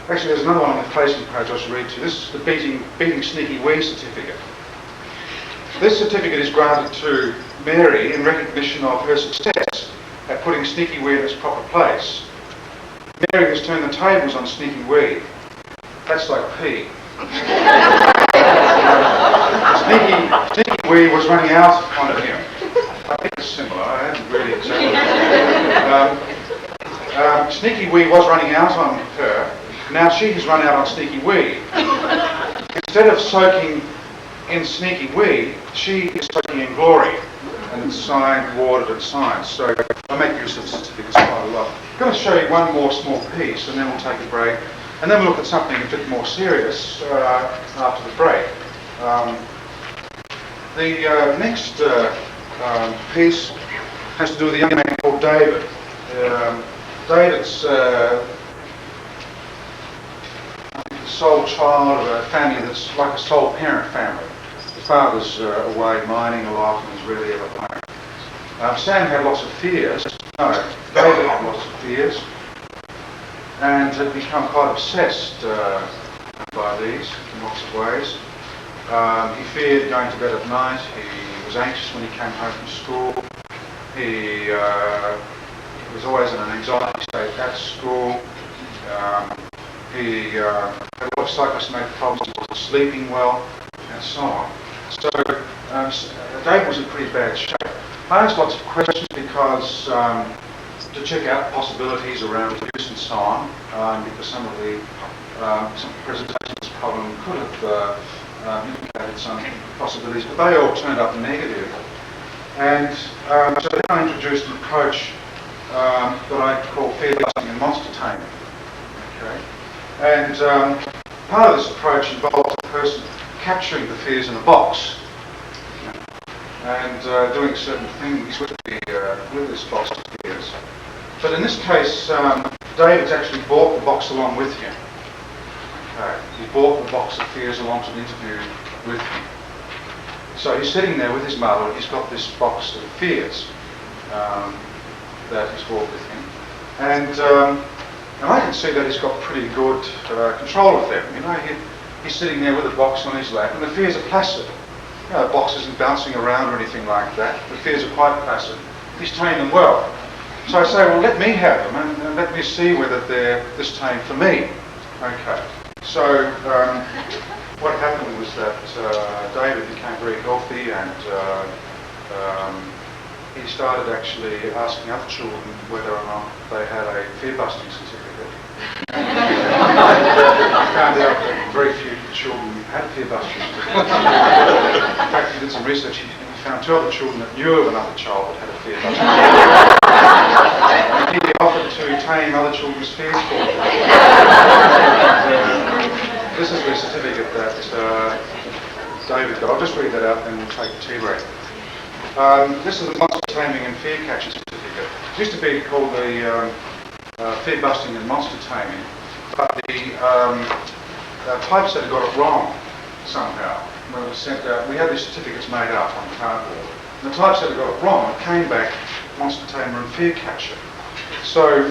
Actually, there's another one on the facing page I should read to you. This is the beating Sneaky Wee certificate. This certificate is granted to Mary in recognition of her success at putting Sneaky Wee in its proper place. Mary has turned the tables on Sneaky Wee. That's like P. Sneaky Wee was running out on him. I think it's similar. I haven't really examined it. Sneaky Wee was running out on her. Now she has run out on Sneaky Wee. Instead of soaking in Sneaky Wee, she is soaking in glory. And it's signed, awarded and signed. So I make use of certificates quite a lot. I'm going to show you one more small piece and then we'll take a break. And then we'll look at something a bit more serious after the break. The next piece has to do with a young man called David. David's the sole child of a family that's like a sole parent family. father's away mining a lot and is rarely ever home. Sam had lots of fears. No, David had lots of fears and had become quite obsessed by these in lots of ways. He feared going to bed at night. He was anxious when he came home from school. He was always in an anxiety state at school. He had a lot of psychosomatic problems. He wasn't sleeping well, and so on. So David was in pretty bad shape. I asked lots of questions because to check out possibilities around abuse and so on, because some of the presentations of this problem could have indicated some possibilities, but they all turned up negative. And so then I introduced an approach that I call fear busting and monster taming. Okay? And part of this approach involves a person capturing the fears in a box and doing certain things with this box of fears. But in this case, David's actually brought the box along with him. Okay. He brought the box of fears along to the interview with him. So he's sitting there with his mother and he's got this box of fears that he's brought with him. And I can see that he's got pretty good control of them. You know, he's sitting there with a box on his lap and the fears are placid. You know, the box isn't bouncing around or anything like that. The fears are quite placid. He's tamed them well. So I say, well, let me have them and let me see whether they're this tame for me. Okay. So what happened was that David became very healthy and he started actually asking other children whether or not they had a fear-busting certificate. I found out that very few children had fear-busting certificates. In fact, he did some research. He found 2 other children that knew of another child that had a fear-busting certificate. And he offered to tame other children's fears for them. This is the certificate that David got. I'll just read that out and we'll take a tea break. This is the monster taming and fear catching certificate. It used to be called the fear busting and monster taming, but the typesetter got it wrong somehow. When it was sent out, we had these certificates made up on cardboard. And the typesetter got it wrong. It came back monster tamer and fear catcher. So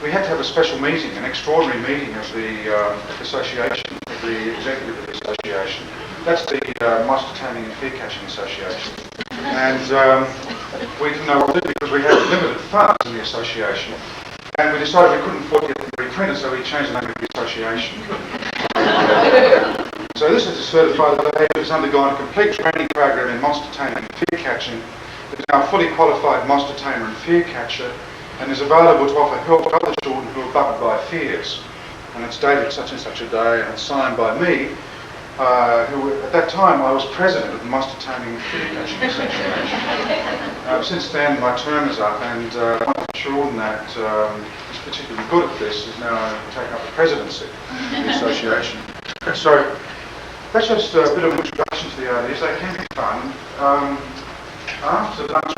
we had to have a special meeting, an extraordinary meeting of the association, of the executive of the association. That's the Monster Taming and Fear Catching Association. And we didn't know what to do because we had limited funds in the association. And we decided we couldn't afford to get them reprinted, so we changed the name of the association. So this is to certify that David has undergone a complete training program in monster taming and fear catching. Is now a fully qualified monster tamer and fear catcher, and is available to offer help to other children who are buffeted by fears. And it's dated such and such a day, and it's signed by me, who at that time I was president of the Monster Taming and Fear Catching Association. Since then my term is up, and one of the children that is particularly good at this is now taking up the presidency of the association. So that's just a bit of an introduction to the ideas. They can be fun. After lunch,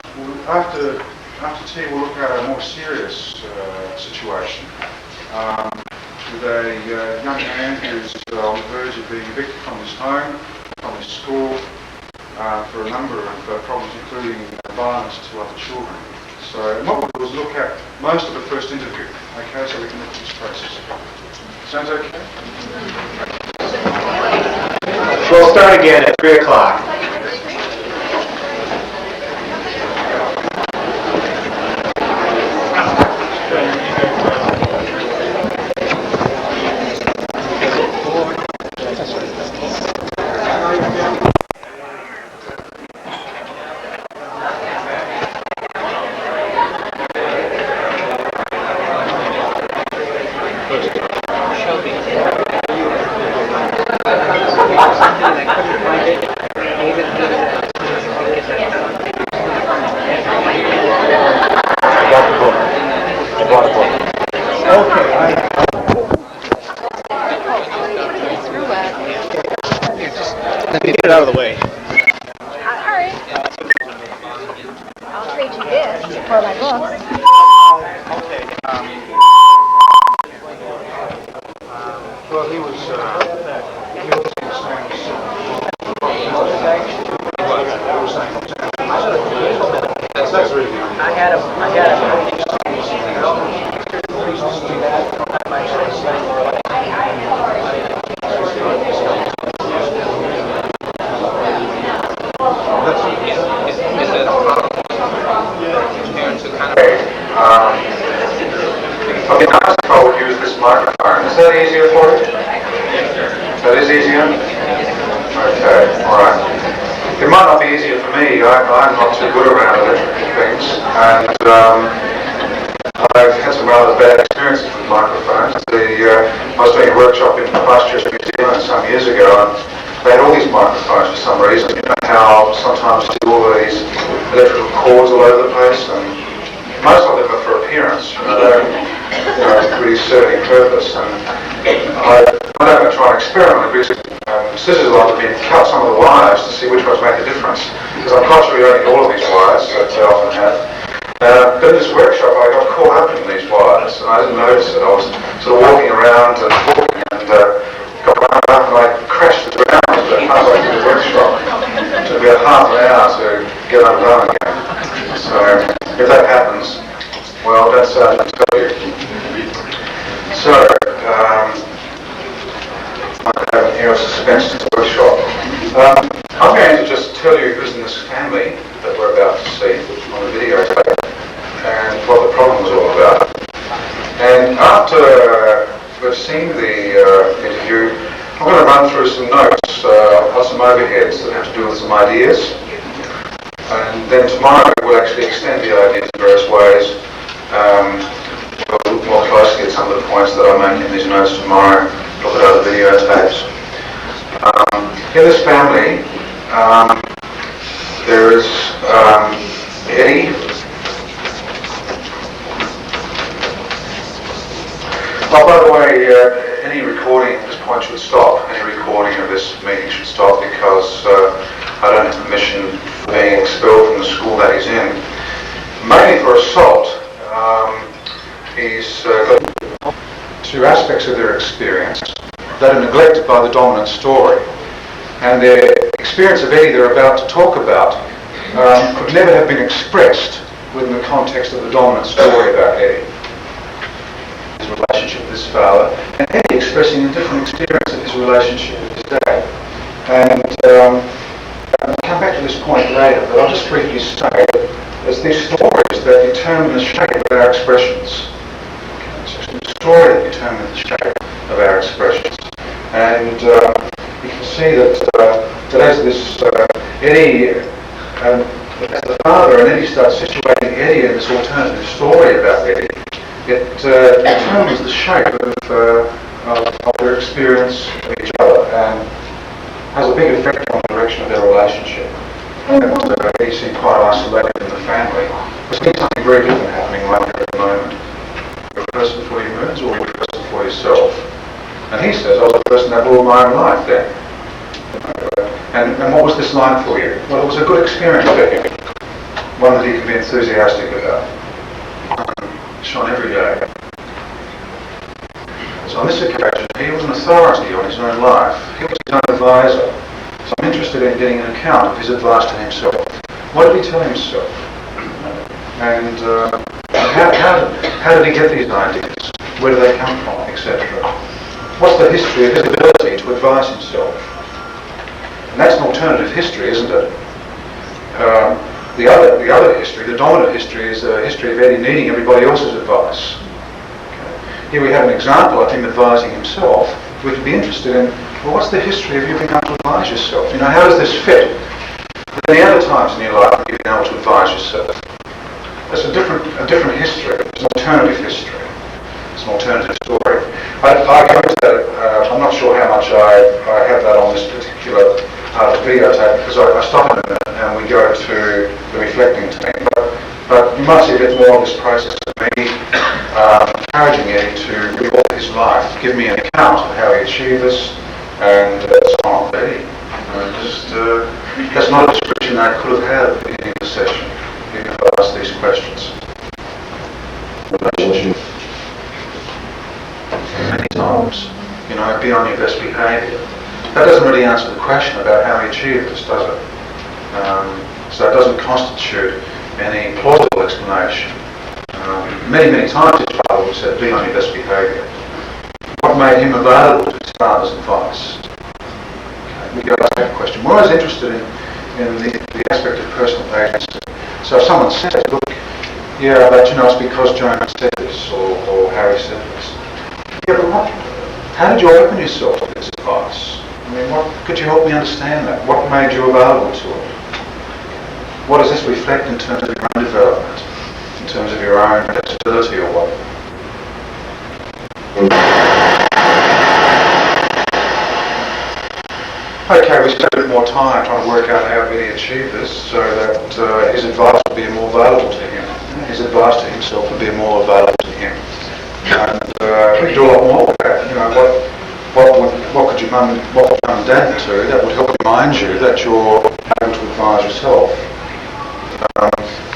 after tea, we'll look at a more serious situation with a young man who's on the verge of being evicted from his home, from his school, for a number of problems, including violence to other children. So what we'll do is look at most of the first interview, okay, so we can look at this process. Sounds okay? We'll start again at 3 o'clock. Get it out of the way. Alright. I'll trade you this for my books. Okay. Well, he was saying Is that easier for you? That is easier? Okay, alright. It might not be easier for me. I'm not too good around electric things, and I've had some rather bad experiences with microphones. I was doing a workshop in Christchurch, New Zealand some years ago, and they had all these microphones for some reason. You know how sometimes you see all these electrical cords all over the place, and most of them are for appearance. They're really serving purpose. And I don't want to try and experiment with scissors along to cut some of the wires to see which ones make a difference, because I'm quite sure you don't need all of these wires that they often have. But in this workshop I got caught up in these wires and I didn't notice it. I was sort of walking around and talking and got wound up and I crashed to the ground halfway through the workshop. It took me about half an hour to get undone again. So if that happens, well, that's I can tell you. So, I have here a suspense to the workshop. I'm going to just tell you who's in this family that we're about to see on the videotape and what the problem was all about. And after we've seen the interview, I'm going to run through some notes on some overheads that have to do with some ideas. And then tomorrow we'll actually extend the ideas in various ways. We'll look more closely at some of the points that I make in these notes tomorrow, look at other videotapes. In this family, there is Eddie. Oh, by the way, any recording at this point should stop. Any recording of this meeting should stop because I don't have permission for being expelled from the school that he's in. Mainly for assault. He's got two aspects of their experience that are neglected by the dominant story. And the experience of Eddie they're about to talk about could never have been expressed within the context of the dominant story about Eddie. His relationship with his father, and Eddie expressing a different experience of his relationship with his dad. And I'll come back to this point later, but I'll just briefly say that there's these stories that determine the shape of our expressions. It's the story that determines the shape of our expressions. And you can see that as this Eddie, as the father, and Eddie starts situating Eddie in this alternative story about Eddie, it determines the shape of their experience of each other and has a big effect on the direction of their relationship. And Eddie seemed quite isolated in the family. There's something very different happening right there at the moment. You're a person for your moods or you're a person for yourself? And he says, I was a person that ruled my own life then. And what was this line for you? Well, it was a good experience for him. One that he can be enthusiastic about. Shone every day. So on this occasion, he was an authority on his own life. He was his own advisor. So I'm interested in getting an account of his advice to himself. What did he tell himself? And how did he get these ideas? Where do they come from, etc.? What's the history of his ability to advise himself? And that's an alternative history, isn't it? The other history, the dominant history, is a history of Eddie needing everybody else's advice. Okay. Here we have an example of him advising himself. We could be interested in, well, what's the history of you being able to advise yourself? You know, how does this fit with any other times in your life that you've been able to advise yourself? That's a different history. It's an alternative history. It's an alternative story. I go into that. I'm not sure how much I have that on this particular part of the videotape because I stop in a minute and we go to the reflecting team. But you might see a bit more of this process of me encouraging Eddie to revolve his life, give me an account of how he achieved this, and so on. Eddie, that's not a description I could have had at the beginning of the session if I asked these questions. Relationship. Many times, you know, be on your best behaviour. That doesn't really answer the question about how he achieved this, does it? So it doesn't constitute any plausible explanation. Many times his father would say, be on your best behaviour. What made him available to his father's advice? Okay, we go to that question. We're always interested in the aspect of personal agency. So if someone says, look, yeah, but you know, it's because Jonas said this or Harry said this. Yeah, but How did you open yourself to this advice? I mean, could you help me understand that? What made you available to it? What does this reflect in terms of your own development, in terms of your own flexibility or what? Okay, we spent a bit more time trying to work out how Vinny achieved this so that his advice would be more valuable to him. His advice to himself would be more valuable to him. And we could do a lot more with that. You know, what could mum and dad do that would help remind you that you're able to advise yourself?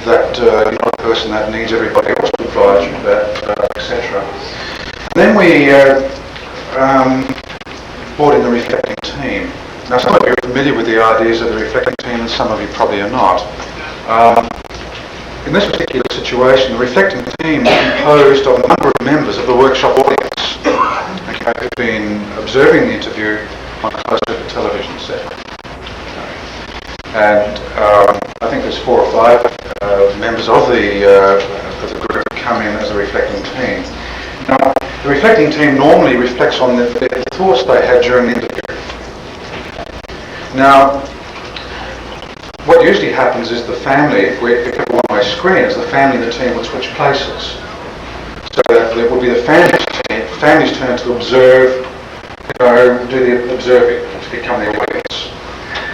That you're not a person that needs everybody else to advise you, etc. And then we brought in the reflecting team. Now, some of you are familiar with the ideas of the reflecting team, and some of you probably are not. In this particular situation, the reflecting team is composed of a number of members of the workshop audience, okay, who've been observing the interview on a closed-circuit television set. And I think there's 4 or 5 members of the group who come in as a reflecting team. Now, the reflecting team normally reflects on the thoughts they had during the interview. Now, what usually happens is the family, if we have a one-way screen, is the family and the team would switch places. So that it would be the family's turn to observe, do the observing, to become the audience.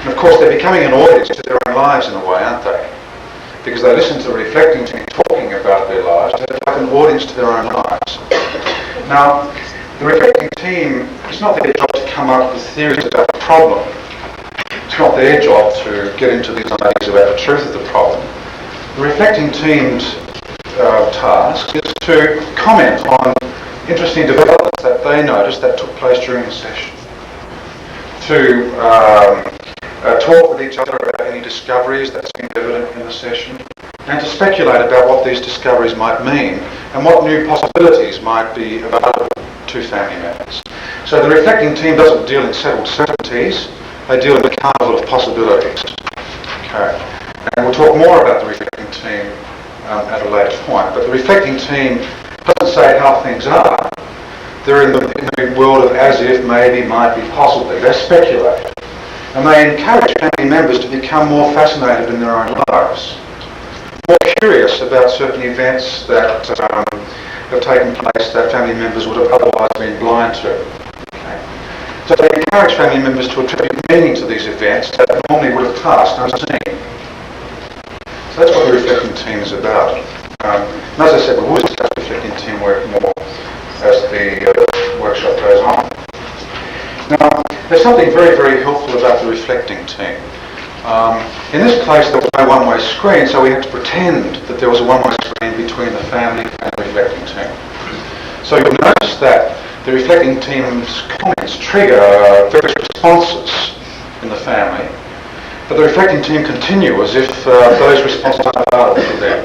And of course, they're becoming an audience to their own lives in a way, aren't they? Because they listen to the reflecting team talking about their lives, they're like an audience to their own lives. Now, the reflecting team, it's not their job to come up with theories about the problem. It's not their job to get into these ideas about the truth of the problem. The reflecting team's task is to comment on interesting developments that they noticed that took place during the session. To talk with each other about any discoveries that seemed evident in the session, and to speculate about what these discoveries might mean and what new possibilities might be available to family members. So the reflecting team doesn't deal in settled certainties, they deal in a carnival of possibilities. Okay. And we'll talk more about the reflecting team at a later point, but the reflecting team doesn't say how things are. They're in the world of as if, maybe, might be, possibly. They speculate. And they encourage family members to become more fascinated in their own lives, more curious about certain events that have taken place that family members would have otherwise been blind to. Okay. So they encourage family members to attribute meaning to these events that normally would have passed unseen. So that's what the reflecting team is about. And as I said, we will discuss reflecting teamwork more as the workshop goes on. Now, there's something very, very helpful about the reflecting team. In this case, there was no one-way screen, so we had to pretend that there was a one-way screen between the family and the reflecting team. So you'll notice that the reflecting team's comments trigger various responses in the family, but the reflecting team continue as if those responses aren't available to them.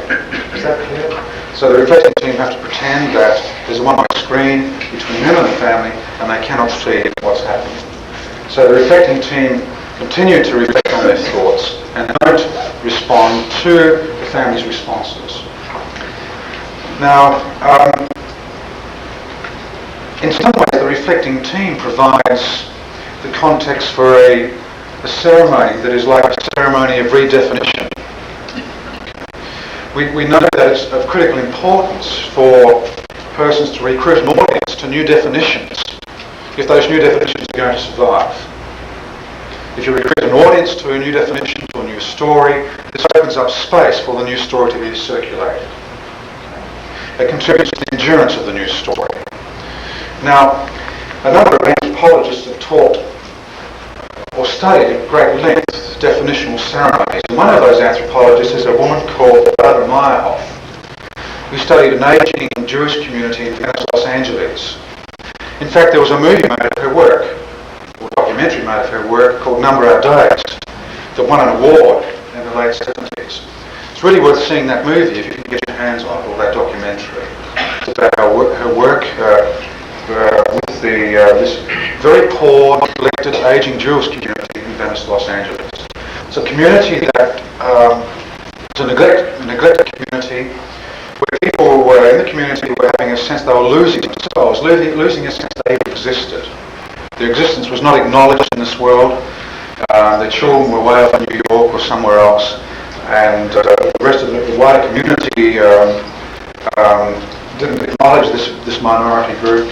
Is that clear? So the reflecting team have to pretend that there's a one-way screen between them and the family, and they cannot see what's happening. So the reflecting team continue to reflect on their thoughts and don't respond to the family's responses. Now, in some ways, the reflecting team provides the context for a ceremony that is like a ceremony of redefinition. We know that it's of critical importance for persons to recruit an audience to new definitions, if those new definitions are going to survive. If you recruit an audience to a new definition, to a new story, this opens up space for the new story to be circulated. It contributes to the endurance of the new story. Now, a number of anthropologists have taught or studied at great length definitional ceremonies. And one of those anthropologists is a woman called who studied an aging Jewish community in Venice, Los Angeles. In fact, there was a movie made of her work, or a documentary made of her work called Number Our Days, that won an award in the late 70s. It's really worth seeing that movie if you can get your hands on it, or that documentary. It's about her work with this very poor, neglected, aging Jewish community in Venice, Los Angeles. It's a community that is a neglected community where people in the community were having a sense they were losing themselves, losing a sense they even existed. Their existence was not acknowledged in this world. Their children were way up in New York or somewhere else, and the rest of the wider community didn't acknowledge this minority group.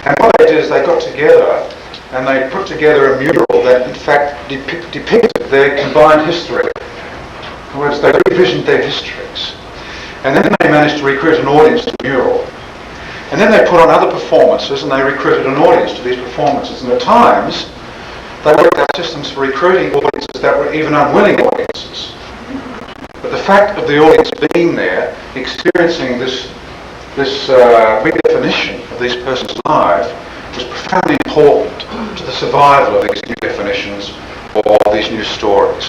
And what they did is they got together and they put together a mural that in fact depicted their combined history. In other words, they revisioned their histories. And then they managed to recruit an audience to the mural. And then they put on other performances and they recruited an audience to these performances. And at times, they worked out systems for recruiting audiences that were even unwilling audiences. But the fact of the audience being there, experiencing this redefinition of these persons' lives, was profoundly important to the survival of these new definitions or these new stories.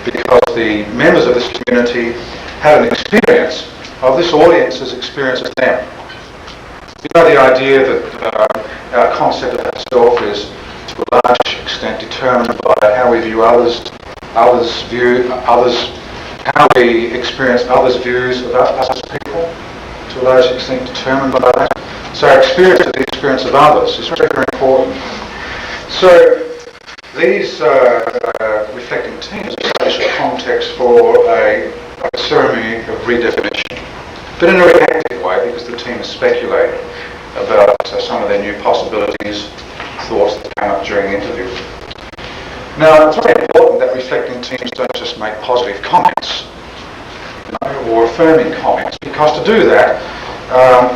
Because the members of this community had an experience of this audience's experience of them. You know, the idea that our concept of ourself is to a large extent determined by how we view others, how we experience others' views of us as people, to a large extent determined by that. So our experience of the experience of others is very, very important. So these reflecting teams establish a context for a ceremony of redefinition, but in a reactive way because the team is speculating about some of their new possibilities, thoughts that came up during the interview. Now, it's very important that reflecting teams don't just make positive comments, or affirming comments, because to do that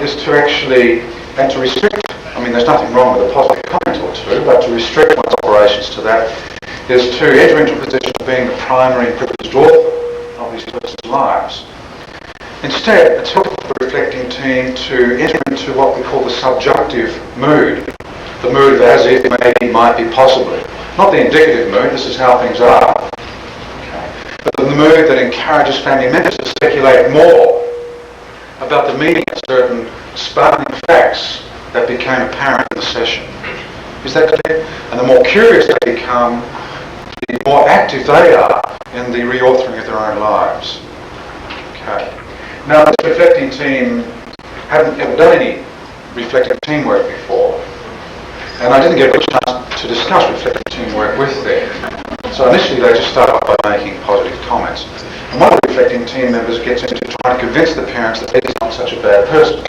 is to actually, and to restrict, I mean there's nothing wrong with a positive comment or two, but to restrict one's operations to that is to enter into a position of being the primary and privileged author of these persons' lives. Instead, it's helpful for the reflecting team to enter into what we call the subjunctive mood, the mood of as if, maybe, might be, possibly. Not the indicative mood, this is how things are, but the mood that encourages family members to speculate more about the meaning of certain sparkling facts that became apparent in the session. Is that clear? And the more curious they become, the more active they are in the reauthoring of their own lives. Okay. Now, this reflecting team hadn't ever done any reflecting teamwork before, and I didn't get a chance to discuss reflecting teamwork with them. So initially they just start off by making positive comments. And one of the reflecting team members gets into trying to convince the parents that Eddie's not such a bad person.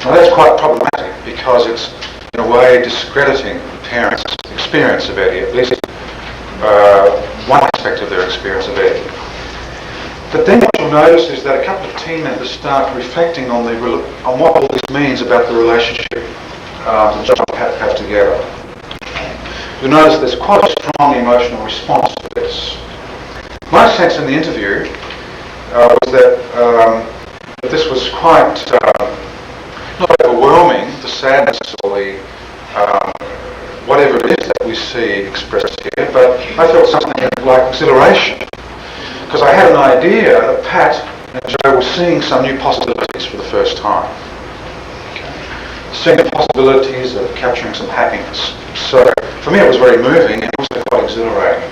Now that's quite problematic because it's in a way discrediting the parents' experience of Eddie, at least one aspect of their experience of Eddie. But then what you'll notice is that a couple of team members start reflecting on what all this means about the relationship that John and Pat have together. You'll notice there's quite a strong emotional response to this. My sense in the interview was that this was quite not overwhelming, the sadness or the whatever it is that we see expressed here, but I felt something like exhilaration. Because I had an idea that Pat and Joe were seeing some new possibilities for the first time. Seeing the possibilities of capturing some happiness. So for me it was very moving and also quite exhilarating.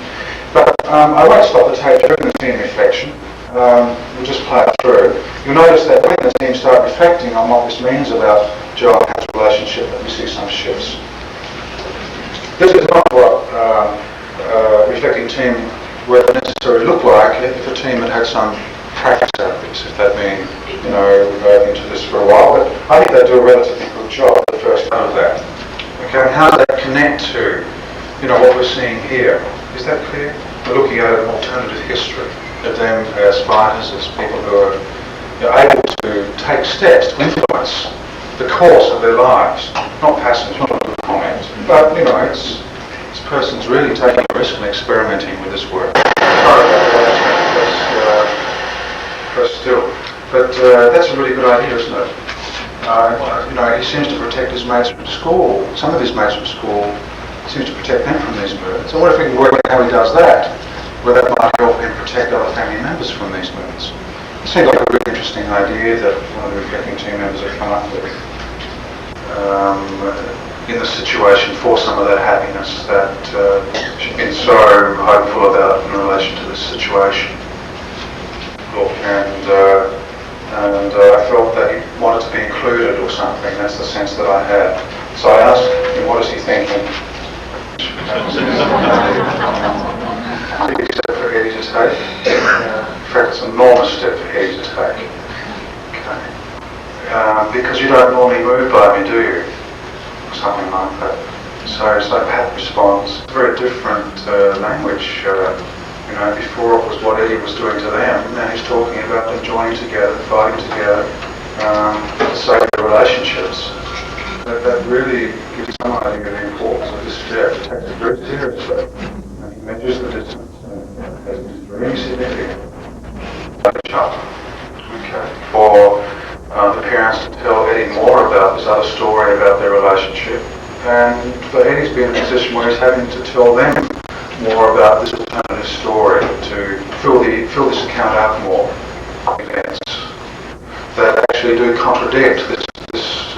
But I won't stop the tape during the team reflection. We'll just play it through. You'll notice that when the team start reflecting on what this means about Joe and Pat's relationship, that we see some shifts. This is not what reflecting team would necessarily look like if a team had had some practice out of this, if they'd been, into this for a while. But I think they do a relatively good job at the first part of that. Okay, and how does that connect to, what we're seeing here? Is that clear? We're looking at an alternative history of them as fighters, as people who are able to take steps to influence the course of their lives. Not passive, not a good comment, but it's persons really taking a risk and experimenting with this work. Sorry about that, press still. But that's a really good idea, isn't it? He seems to protect his mates from school. Some of his mates from school seems to protect them from these moods. I wonder if we can work out how he does that, whether that might help him protect other family members from these moods. It seems like a really interesting idea that one of the reflecting team members have come up with. In the situation for some of that happiness that she's been so hopeful about in relation to this situation. And and I felt that he wanted to be included or something. That's the sense that I had. So I asked him, what is he thinking? Big step for Eddie to take. In fact, it's an enormous step for Eddie to take. Okay. Because you don't normally move by me, do you? Or something like that. So Pat responds, very different language. Before it was what Eddie was doing to them, and he's talking about them joining together, fighting together, to save their relationships. That really gives some idea of the importance of this step. It takes it very seriously. And he measures the distance as very significant. Okay. For the parents to tell Eddie more about this other story about their relationship, and for Eddie's to be in a position where he's having to tell them more about this alternative story to fill this account out more events that actually do contradict this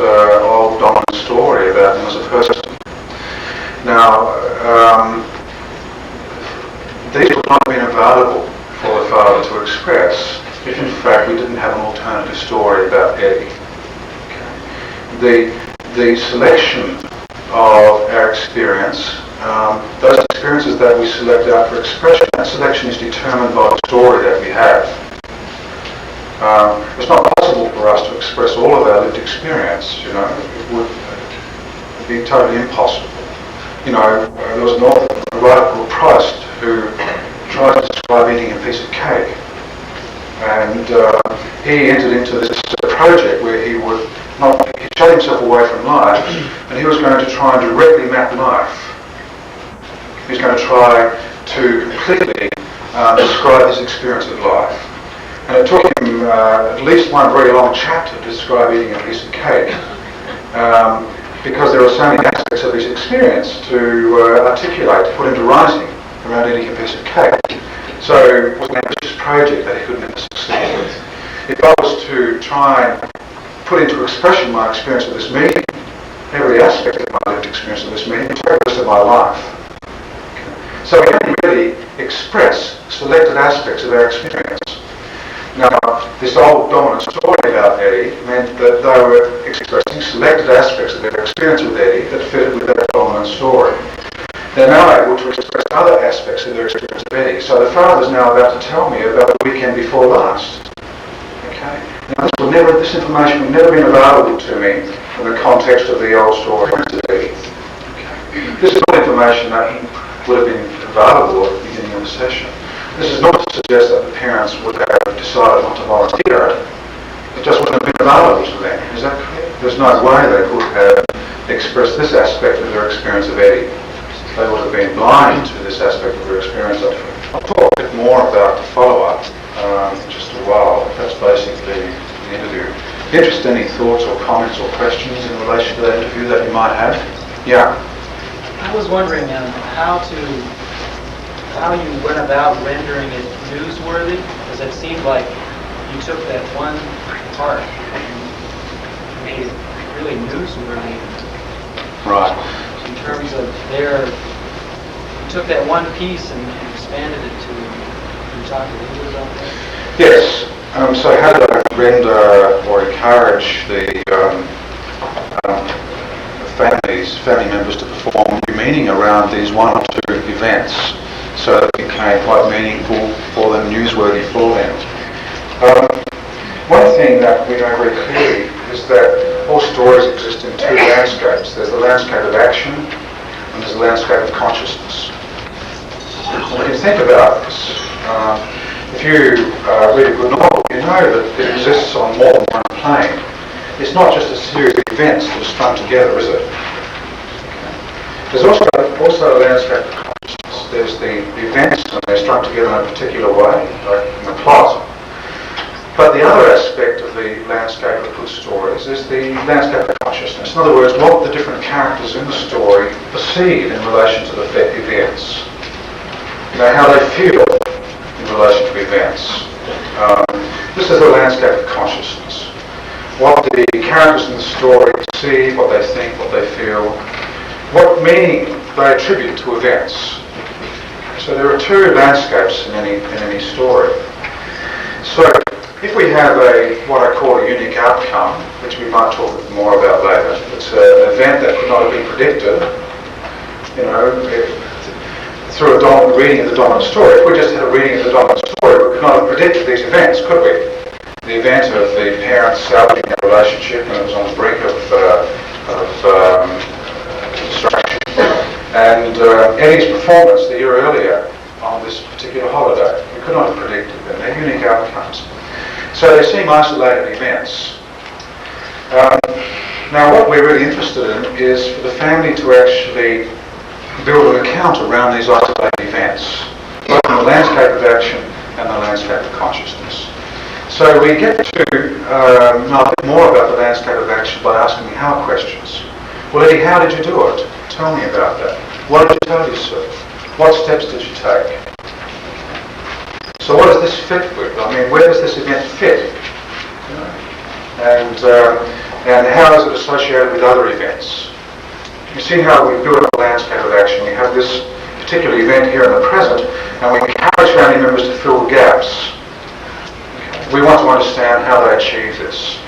old dominant story about him as a person. Now, these would not have been available for the father to express if in fact we didn't have an alternative story about Eddie. Okay. The selection of our experience, those experiences that we select out for expression, that selection is determined by the story that we have. It's not possible for us to express all of our lived experience, It would be totally impossible. There was an author, a writer called Proust, who tried to describe eating a piece of cake. And he entered into this project where he shut himself away from life, and he was going to try and directly map life. He was going to try to completely describe his experience of life. And it took him at least one very long chapter to describe eating a piece of cake, because there were so many aspects of his experience to articulate, to put into writing around eating a piece of cake. So it was an ambitious project that he could never succeed with. If I was to try and put into expression my experience of this meeting, every aspect of my lived experience of this meeting, the rest of my life. So we only really express selected aspects of our experience. Now, this old dominant story about Eddie meant that they were expressing selected aspects of their experience with Eddie that fitted with that dominant story. They're now able to express other aspects of their experience of Eddie. So the father's now about to tell me about the weekend before last. Okay. Now this information would never been available to me in the context of the old story of Eddie. Okay. This is not information that would have been available at the beginning of the session. This is not to suggest that the parents would have decided not to volunteer it. It just wouldn't have been available to them. Is that correct? There's no way they could have expressed this aspect of their experience of Eddie. They would have been blind to this aspect of their experience of it. I'll talk a bit more about the follow-up in just a while. That's basically the interview. Interested any thoughts or comments or questions in relation to that interview that you might have? Yeah. I was wondering how you went about rendering it newsworthy, because it seemed like you took that one part and made it really newsworthy. Right. In terms of you took that one piece and expanded it to, can you talk a little bit about that? Yes. So how did I render or encourage the family members to perform new meaning around these one or two events, so that it became quite meaningful for them, newsworthy for them? One thing that we know very clearly is that all stories exist in two landscapes. There's the landscape of action and there's the landscape of consciousness. So when you think about this, if you read a good novel, you know that it exists on more than one plane. It's not just a series of events that are strung together, is it? There's also a landscape of consciousness. There's the events when they're strung together in a particular way, like in the plot. But the other aspect of the landscape of good stories is the landscape of consciousness. In other words, what the different characters in the story perceive in relation to the events. How they feel in relation to events. This is the landscape of consciousness. What the characters in the story perceive, what they think, what they feel, what meaning they attribute to events. So there are two landscapes in any story. So if we have what I call a unique outcome, which we might talk more about later, it's an event that could not have been predicted, through a reading of the dominant story. If we just had a reading of the dominant story, we could not have predicted these events, could we? The event of the parents salvaging their relationship when it was on the brink of destruction, and Eddie's performance the year earlier on this particular holiday. We could not have predicted them. They're unique outcomes. So they seem isolated events. Now what we're really interested in is for the family to actually build an account around these isolated events, both in the landscape of action and the landscape of consciousness. So we get to know a bit more about the landscape of action by asking how questions. Well, Eddie, how did you do it? Tell me about that. What did you tell yourself? What steps did you take? So what does this fit with? I mean, where does this event fit? And how is it associated with other events? You see how we build a landscape of action. We have this particular event here in the present, and we encourage family members to fill the gaps. We want to understand how they achieve this.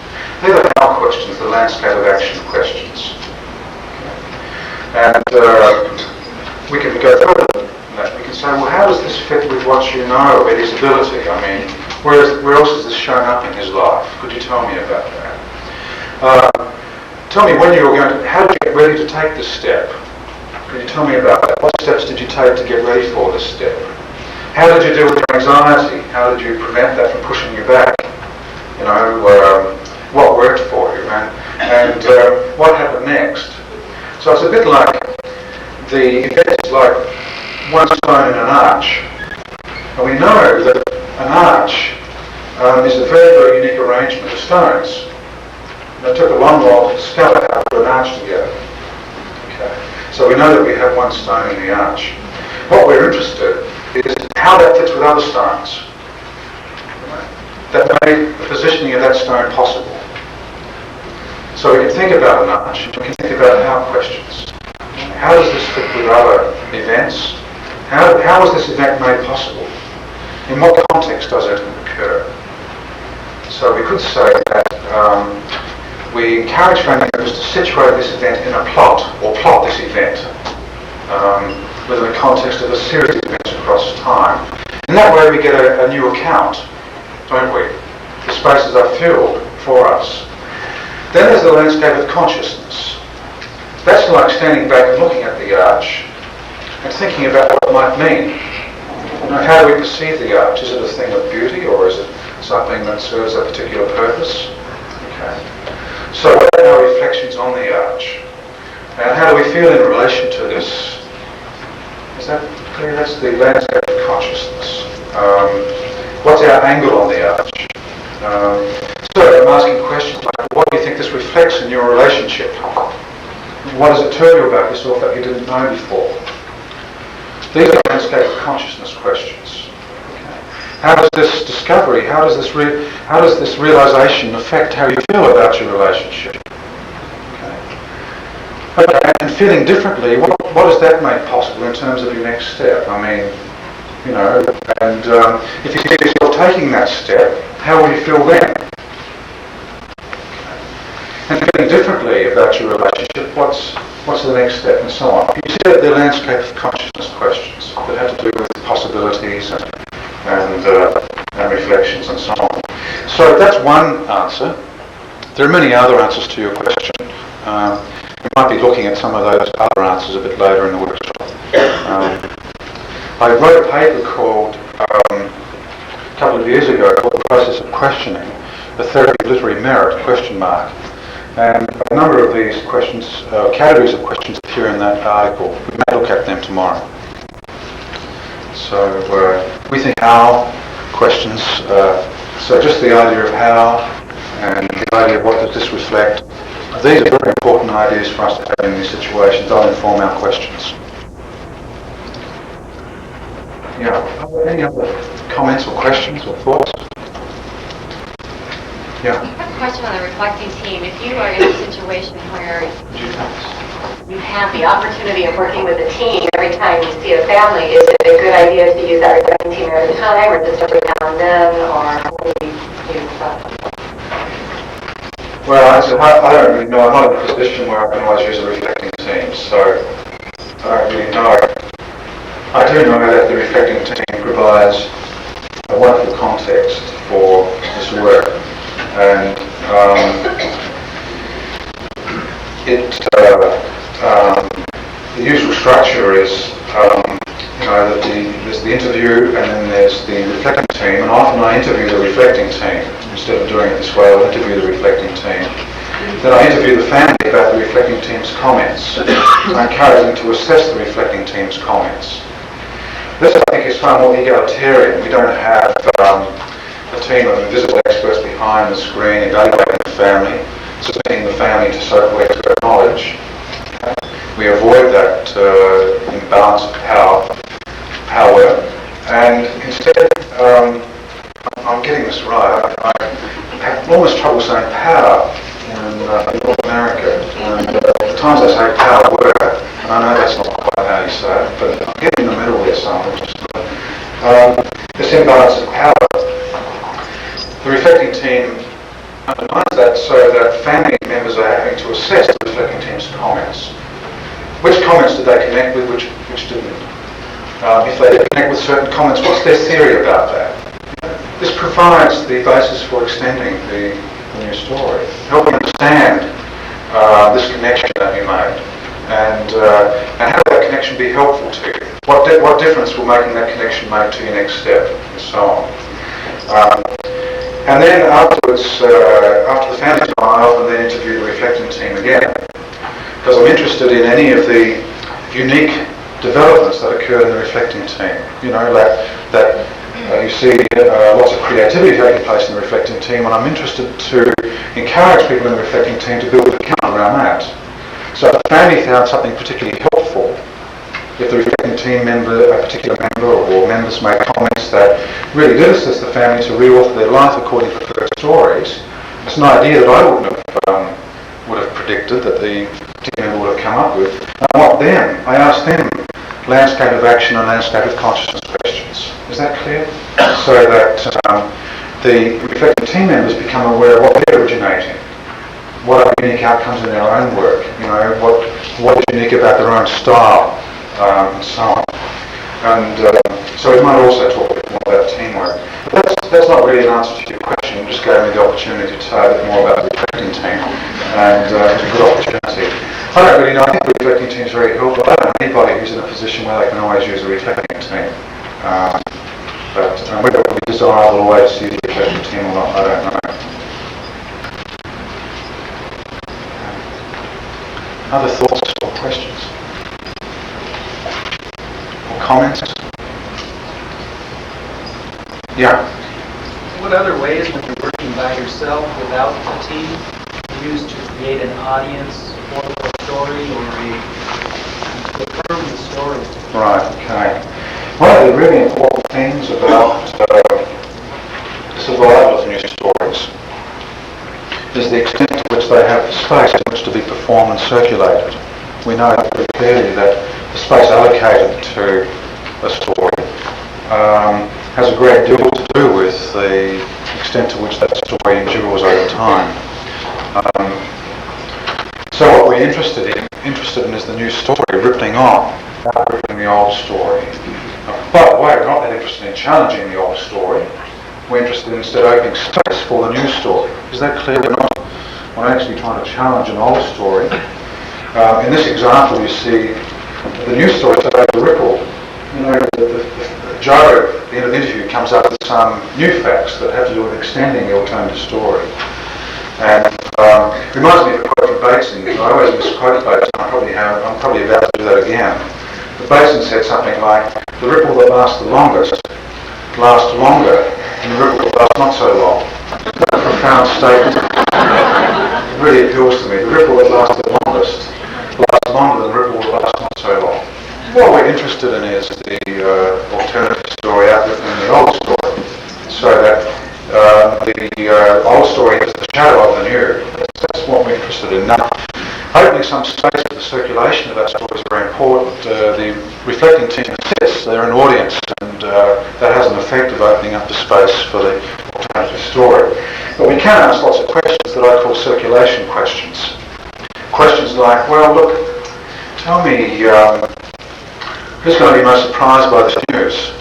They're the how questions, the landscape of action questions. And we can go further than that. We can say, well, how does this fit with what you know of Eddie's ability? I mean, where else has this shown up in his life? Could you tell me about that? Tell me when you were how did you get ready to take this step? Could you tell me about that? What steps did you take to get ready for this step? How did you deal with your anxiety? How did you prevent that from pushing you back? What worked for you, and what happened next? So it's a bit like the event is like one stone in an arch, and we know that an arch is a very, very unique arrangement of stones. And it took a long while to discover how to put an arch together. Okay. So we know that we have one stone in the arch. What we're interested in is how that fits with other stones that made the positioning of that stone possible. So we can think about an arch, and we can think about how questions. How does this fit with other events? How was this event made possible? In what context does it occur? So we could say that we encourage family members to situate this event in a plot, or plot this event within the context of a series of events across time. In that way we get a new account, don't we? The spaces are filled for us. Then there's the landscape of consciousness. That's like standing back and looking at the arch and thinking about what it might mean. How do we perceive the arch? Is it a thing of beauty, or is it something that serves a particular purpose? Okay. So what are our reflections on the arch? And how do we feel in relation to this? Is that clear? That's the landscape of consciousness. What's our angle on the arch? So I'm asking questions like, what do you think this reflects in your relationship? What does it tell you about yourself that you didn't know before? These are landscape of consciousness questions. Okay. How does this discovery, how does this realization affect how you feel about your relationship? Okay, and feeling differently, what does that make possible in terms of your next step? I mean, and if you see yourself taking that step, how will you feel then? And feeling differently about your relationship, what's the next step, and so on. You see the landscape of consciousness questions that have to do with possibilities and reflections and so on. So that's one answer. There are many other answers to your question. We might be looking at some of those other answers a bit later in the workshop. I wrote a paper called, a couple of years ago, called The Process of Questioning, the Therapy of Literary Merit, ? And a number of these questions, categories of questions appear in that article. We may look at them tomorrow. So we think how questions, so just the idea of how and the idea of what does this reflect. These are very important ideas for us to have in these situations. They'll inform our questions. Yeah. Are there any other comments or questions or thoughts? Yeah. I have a question on the reflecting team. If you are in a situation where you have the opportunity of working with a team every time you see a family, is it a good idea to use that reflecting team at a time, or just every now and then, or your thoughts? Well, I don't really know. I'm not in a position where I can always use a reflecting team, so I don't really know. I do know that the reflecting team provides a wonderful context for this work, and the usual structure is, that there's the interview and then there's the reflecting team, and often I interview the reflecting team. Instead of doing it this way, I'll interview the reflecting team. Then I interview the family about the reflecting team's comments. I encourage them to assess the reflecting team's comments. This, I think, is far more egalitarian. We don't have a team of invisible experts behind the screen evaluating the family, submitting the family to so-called expert knowledge. We avoid that imbalance of power, and instead, I'm getting this right. I have almost trouble saying power in North America, and the times I say power, and I know that's not quite how you say it, but I'm getting in the middle there somewhere. This imbalance of power. The reflecting team undermines that so that family members are having to assess the reflecting team's comments. Which comments did they connect with, which didn't? If they did connect with certain comments, what's their theory about that? This provides the basis for extending the new story, helping understand this connection that you made, and how that connection be helpful to you. What difference will making that connection make to your next step, and so on. And then afterwards, after the family time, I often then interview the reflecting team again, because I'm interested in any of the unique developments that occur in the reflecting team. You see lots of creativity taking place in the reflecting team, and I'm interested to encourage people in the reflecting team to build an account around that. So if the family found something particularly helpful, if the reflecting team member, a particular member or members made comments that really did assist the family to reauthor their life according to preferred stories, it's an idea that I would have predicted that the team member would have come up with. And what then? I asked them landscape of action and landscape of consciousness questions. Is that clear? So that the reflecting team members become aware of what they're originating, what are unique outcomes in their own work, what is unique about their own style, and so on. And so we might also talk a bit more about teamwork. But that's not really an answer to your question. It just gave me the opportunity to say a bit more about the reflecting team, and it's a good opportunity. I don't really know. I think the reflecting team is very helpful. I don't know anybody who's in a position where they can always use a reflecting team. But whether it would be desirable always to see the reflecting team or not, I don't know. Other thoughts or questions? Or comments? Yeah. What other ways, when you're working by yourself without a team, use to create an audience for a story or to affirm the story? Right, okay. One of the really important things about the survival of new stories is the extent to which they have the space in which to be performed and circulated. We know very clearly that the space allocated to a story has a great deal to do with the extent to which that story endures over time. So what we're interested in is the new story rippling on, not rippling the old story. By the way, we're not that interested in challenging the old story. We're interested in instead opening space for the new story. Is that clear? We're not actually trying to challenge an old story. In this example, you see the new story is about the ripple. Joe, at the end of the interview, comes up with some new facts that have to do with extending the alternative story. And it reminds me of a quote from Bateson. I always misquote Bateson. I'm probably about to do that again. But Bateson said something like, "The ripple that lasts the longest lasts longer than the ripple that lasts not so long." That's a profound statement. It really appeals to me. The ripple that lasts the longest lasts longer than the ripple that lasts not so long. What we're interested in is the alternative story outliving the old story, so that the old story is the shadow of the new. That's what we're interested in. Now, opening some space for the circulation of that story is very important. The reflecting team assists they're an audience, and that has an effect of opening up the space for the alternative story. But we can ask lots of questions that I call circulation questions. Questions like, well, look, tell me, who's going to be most surprised by this news?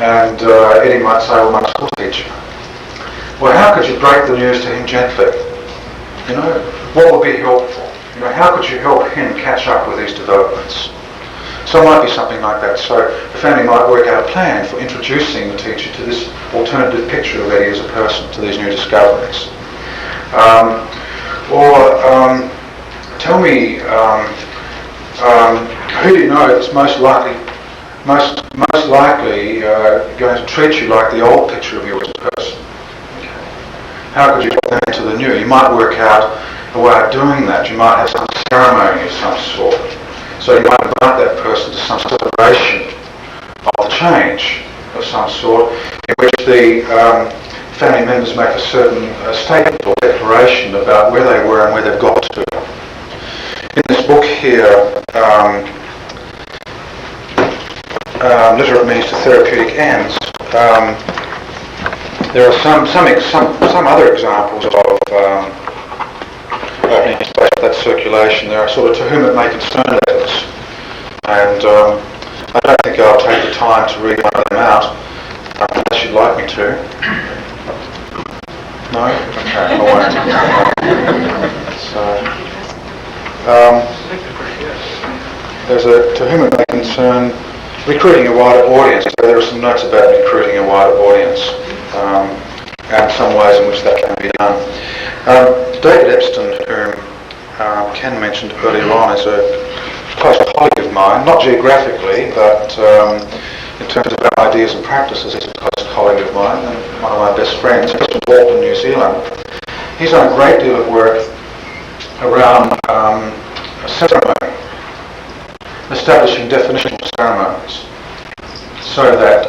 And Eddie might say, well, my school teacher. Well, how could you break the news to him gently? You know, what would be helpful? You know, how could you help him catch up with these developments? So it might be something like that. So the family might work out a plan for introducing the teacher to this alternative picture of Eddie as a person, to these new discoveries. Tell me, who do you know that's most likely going to treat you like the old picture of you as a person? How could you put that into the new? You might work out a way of doing that. You might have some ceremony of some sort. So you might invite that person to some celebration of the change of some sort, in which the family members make a certain statement or declaration about where they were and where they've got to. In this book here, Literate Means to Therapeutic Ends, there are some other examples of opening space for that circulation. There are sort of to whom it may concern letters, and I don't think I'll take the time to read one of them out, unless you'd like me to. No? Okay, I won't. There's a to whom it may concern recruiting a wider audience. So there are some notes about recruiting a wider audience, and some ways in which that can be done. David Epstein, whom Ken mentioned earlier on, is a close colleague of mine, not geographically, but in terms of our ideas and practices, he's a close colleague of mine and one of my best friends. He's from Auckland, New Zealand. He's done a great deal of work around ceremony, establishing definitional ceremonies, so that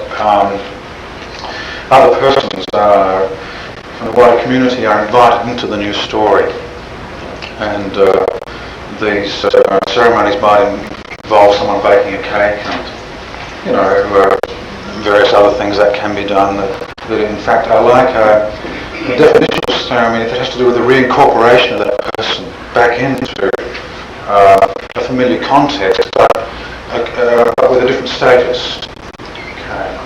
other persons from the wider community are invited into the new story. And these ceremonies might involve someone baking a cake and, you know, various other things that can be done that in fact are like a definitional ceremony that has to do with the reincorporation of that person back into a familiar context, but with a different status. Okay,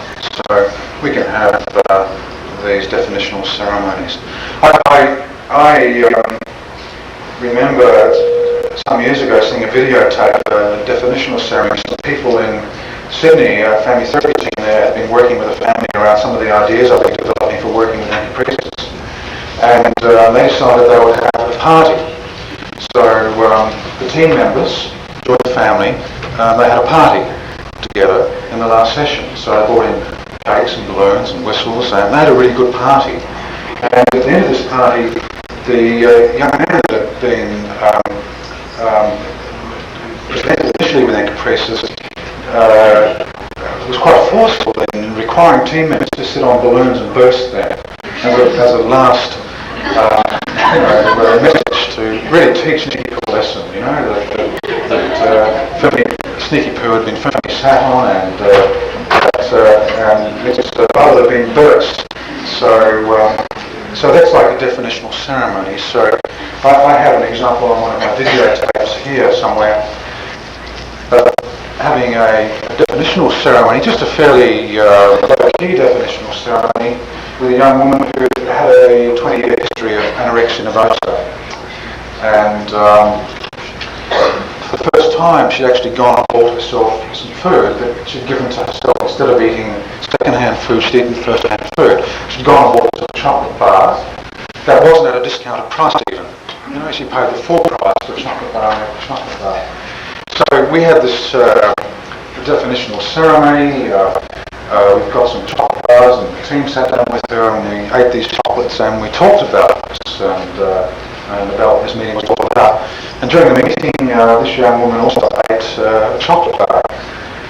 so we can have these definitional ceremonies. I remember some years ago seeing a videotape of a definitional ceremony. Some people in Sydney, a family therapy team there, had been working with a family around some of the ideas I've been developing for working with anti-priestess. And they decided they would have a party. So the team members joined the family, they had a party together in the last session. So they brought in cakes and balloons and whistles, and they had a really good party. And at the end of this party, the young man that had been presented initially with anti-priestess was quite forceful in requiring team members to sit on balloons and burst them as a last message to really teach Sneaky Poo a lesson, you know, that Sneaky Poo had been firmly sat on, and its bubble had been burst. So that's like a definitional ceremony. So I have an example on one of my videotapes here somewhere. Having a definitional ceremony, just a fairly low-key definitional ceremony, with a young woman who had a 20-year history of anorexia nervosa. And for the first time, she'd actually gone and bought herself some food that she'd given to herself. Instead of eating second-hand food, she'd eaten first-hand food. She'd gone and bought herself a chocolate bar. That wasn't at a discounted price even. You know, she paid the full price for a chocolate bar and a chocolate bar. So we had this definitional ceremony. We've got some chocolate bars, and the team sat down with her, and we ate these chocolates, and we talked about this and about what this meeting was all about. And during the meeting, this young woman also ate a chocolate bar.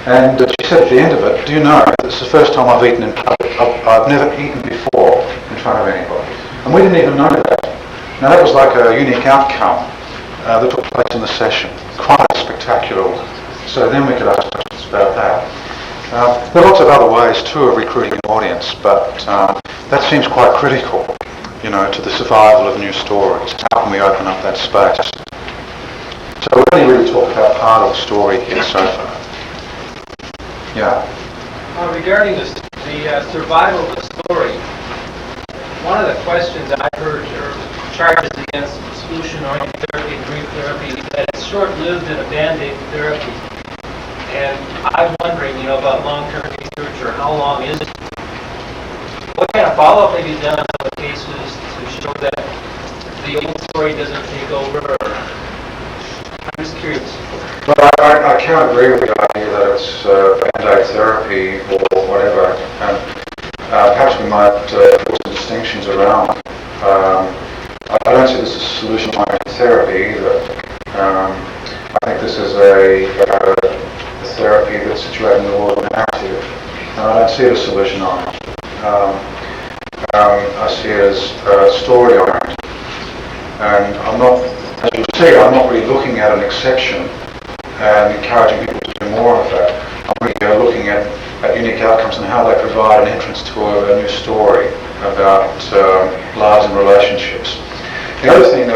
And she said at the end of it, "Do you know, it's the first time I've eaten in public. I've never eaten before in front of anybody." And we didn't even know that. Now that was like a unique outcome that took place in the session. Quite a spectacular So then we could ask questions about that. There are lots of other ways too of recruiting an audience, but that seems quite critical, to the survival of new stories. How can we open up that space? So we've only really talked about part of the story here so far. Yeah. Regarding the survival of the story, one of the questions I heard are charges against solution-oriented therapy and grief therapy that it's short-lived and a band-aid therapy. And I'm wondering, about long-term research or how long is it? What kind of follow-up have you done on the cases to show that the old story doesn't take over? I'm just curious. Well, I can't agree with the idea that it's band-aid therapy or whatever. Perhaps we might put some distinctions around. I don't see this as solution-oriented therapy either. I think this is a therapy that's situated in the world of narrative, and I don't see it as solution-oriented. I see it as story-oriented, and as you see, I'm not really looking at an exception and encouraging people to do more of that. I'm really looking at unique outcomes and how they provide an entrance to a new story about lives and relationships. The other thing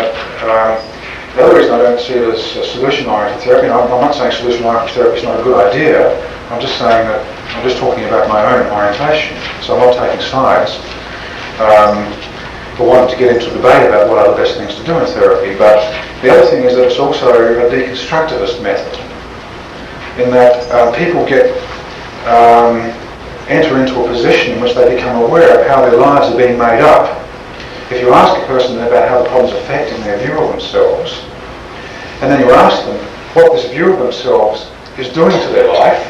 the other reason I don't see it as solution-oriented therapy, and I'm not saying solution-oriented therapy is not a good idea, I'm just saying that I'm just talking about my own orientation, so I'm not taking sides. For wanting to get into a debate about what are the best things to do in therapy, but the other thing is that it's also a deconstructivist method, in that people enter into a position in which they become aware of how their lives are being made up. If you ask a person about how the problem's affecting their view of themselves, and then you ask them what this view of themselves is doing to their life,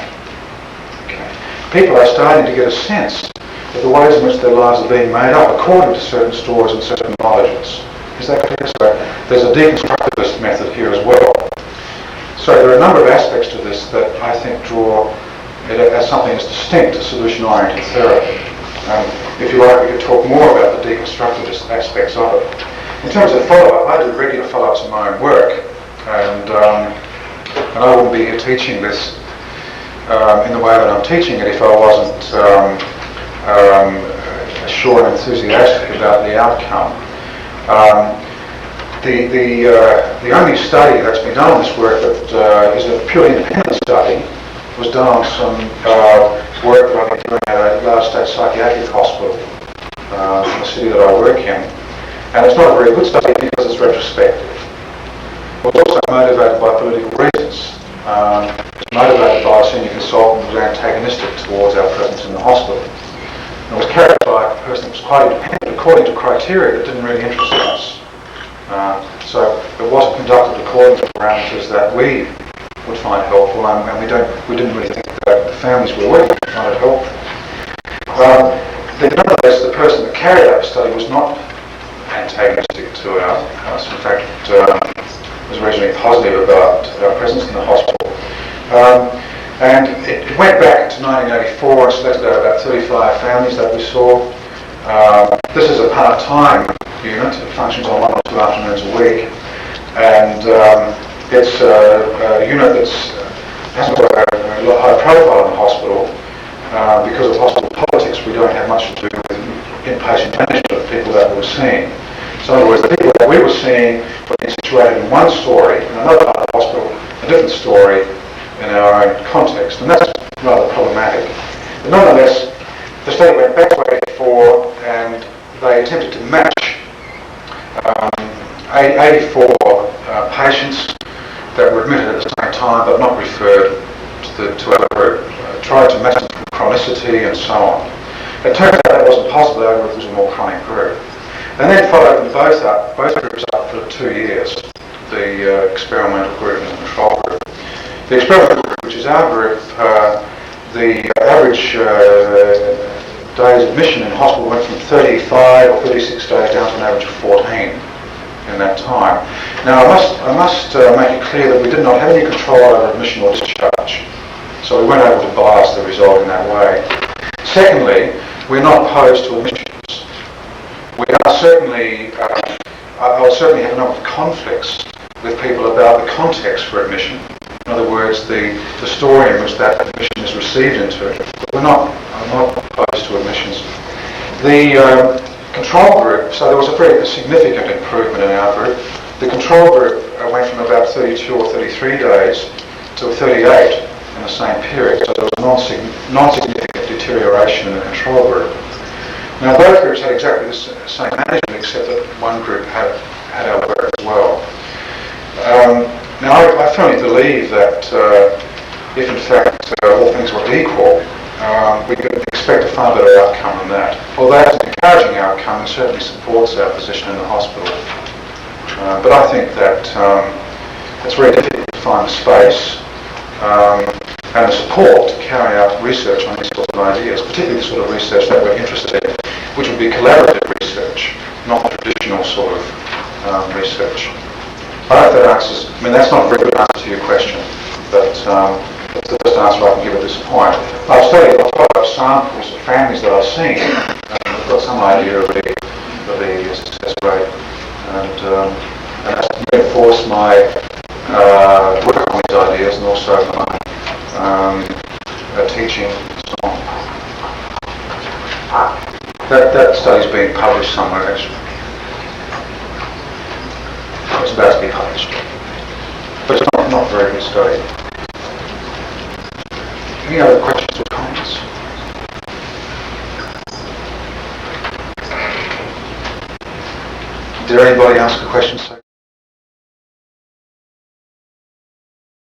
people are starting to get a sense of the ways in which their lives are being made up according to certain stories and certain knowledges. Is that clear? So there's a deconstructivist method here as well. So there are a number of aspects to this that I think draw it as something as distinct to solution-oriented therapy. If you like, we could talk more about the deconstructivist aspects of it. In terms of follow-up, I do regular follow-ups in my own work, and I wouldn't be here teaching this in the way that I'm teaching it if I wasn't sure and enthusiastic about the outcome. The only study that's been done on this work that is a purely independent study was done on some work that I've been doing at a large state psychiatric hospital in the city that I work in. And it's not a very good study because it's retrospective. It was also motivated by political reasons. It's motivated by a senior consultant who was antagonistic towards our presence in the hospital. And it was carried by a person that was quite independent according to criteria that didn't really interest us. So it wasn't conducted according to parameters that we would find helpful, and we didn't really think that the families were working to find it helpful. Nonetheless, the person that carried out the study was not antagonistic to us. In fact, was originally positive about our presence in the hospital. And it went back to 1984 and selected out about 35 families that we saw. This is a part-time unit. It functions on 1 or 2 afternoons a week. And it's a unit that hasn't got a high profile in the hospital. Because of hospital politics, we don't have much to do with inpatient management of people that we were seeing. So in other words, the people that we were seeing were being situated in one story, in another part of the hospital, a different story in our own context. And that's rather problematic. But nonetheless, the study went back to 84 and they attempted to match 84 patients that were admitted at the same time but not referred to our group. Tried to match them from chronicity and so on. It turns out that wasn't possible. Our group was a more chronic group. And then followed them both groups up for 2 years, the experimental group and the control group. The experimental group, which is our group, the average days admission in hospital went from 35 or 36 days down to an average of 14 in that time. Now I must make it clear that we did not have any control over admission or discharge. So we weren't able to bias the result in that way. Secondly, we're not opposed to admissions. We are certainly, I would certainly have a number of conflicts with people about the context for admission. In other words, the story in which that admission is received into. I'm not opposed to admissions. The control group, so there was a pretty significant improvement in our group. The control group went from about 32 or 33 days to 38 in the same period, so there was non-significant deterioration in the control group. Now both groups had exactly the same management, except that one group had our work as well. Now I firmly believe that if in fact all things were equal, we could expect a far better outcome than that. Although that's an encouraging outcome and certainly supports our position in the hospital. But I think that it's very difficult to find the space and the support to carry out research on these sorts of ideas, particularly the sort of research that we're interested in, which would be collaborative research, not traditional sort of research. I hope that answers, I mean that's not a very good answer to your question, but it's the best answer I can give at this point. I've studied a lot of samples of families that I've seen, and I've got some idea of the success rate, and that's reinforced my work on these ideas and also my teaching and so on. That study's being published somewhere actually. It's about to be published. But it's not a very good study. Any other questions or comments? Did anybody ask a question?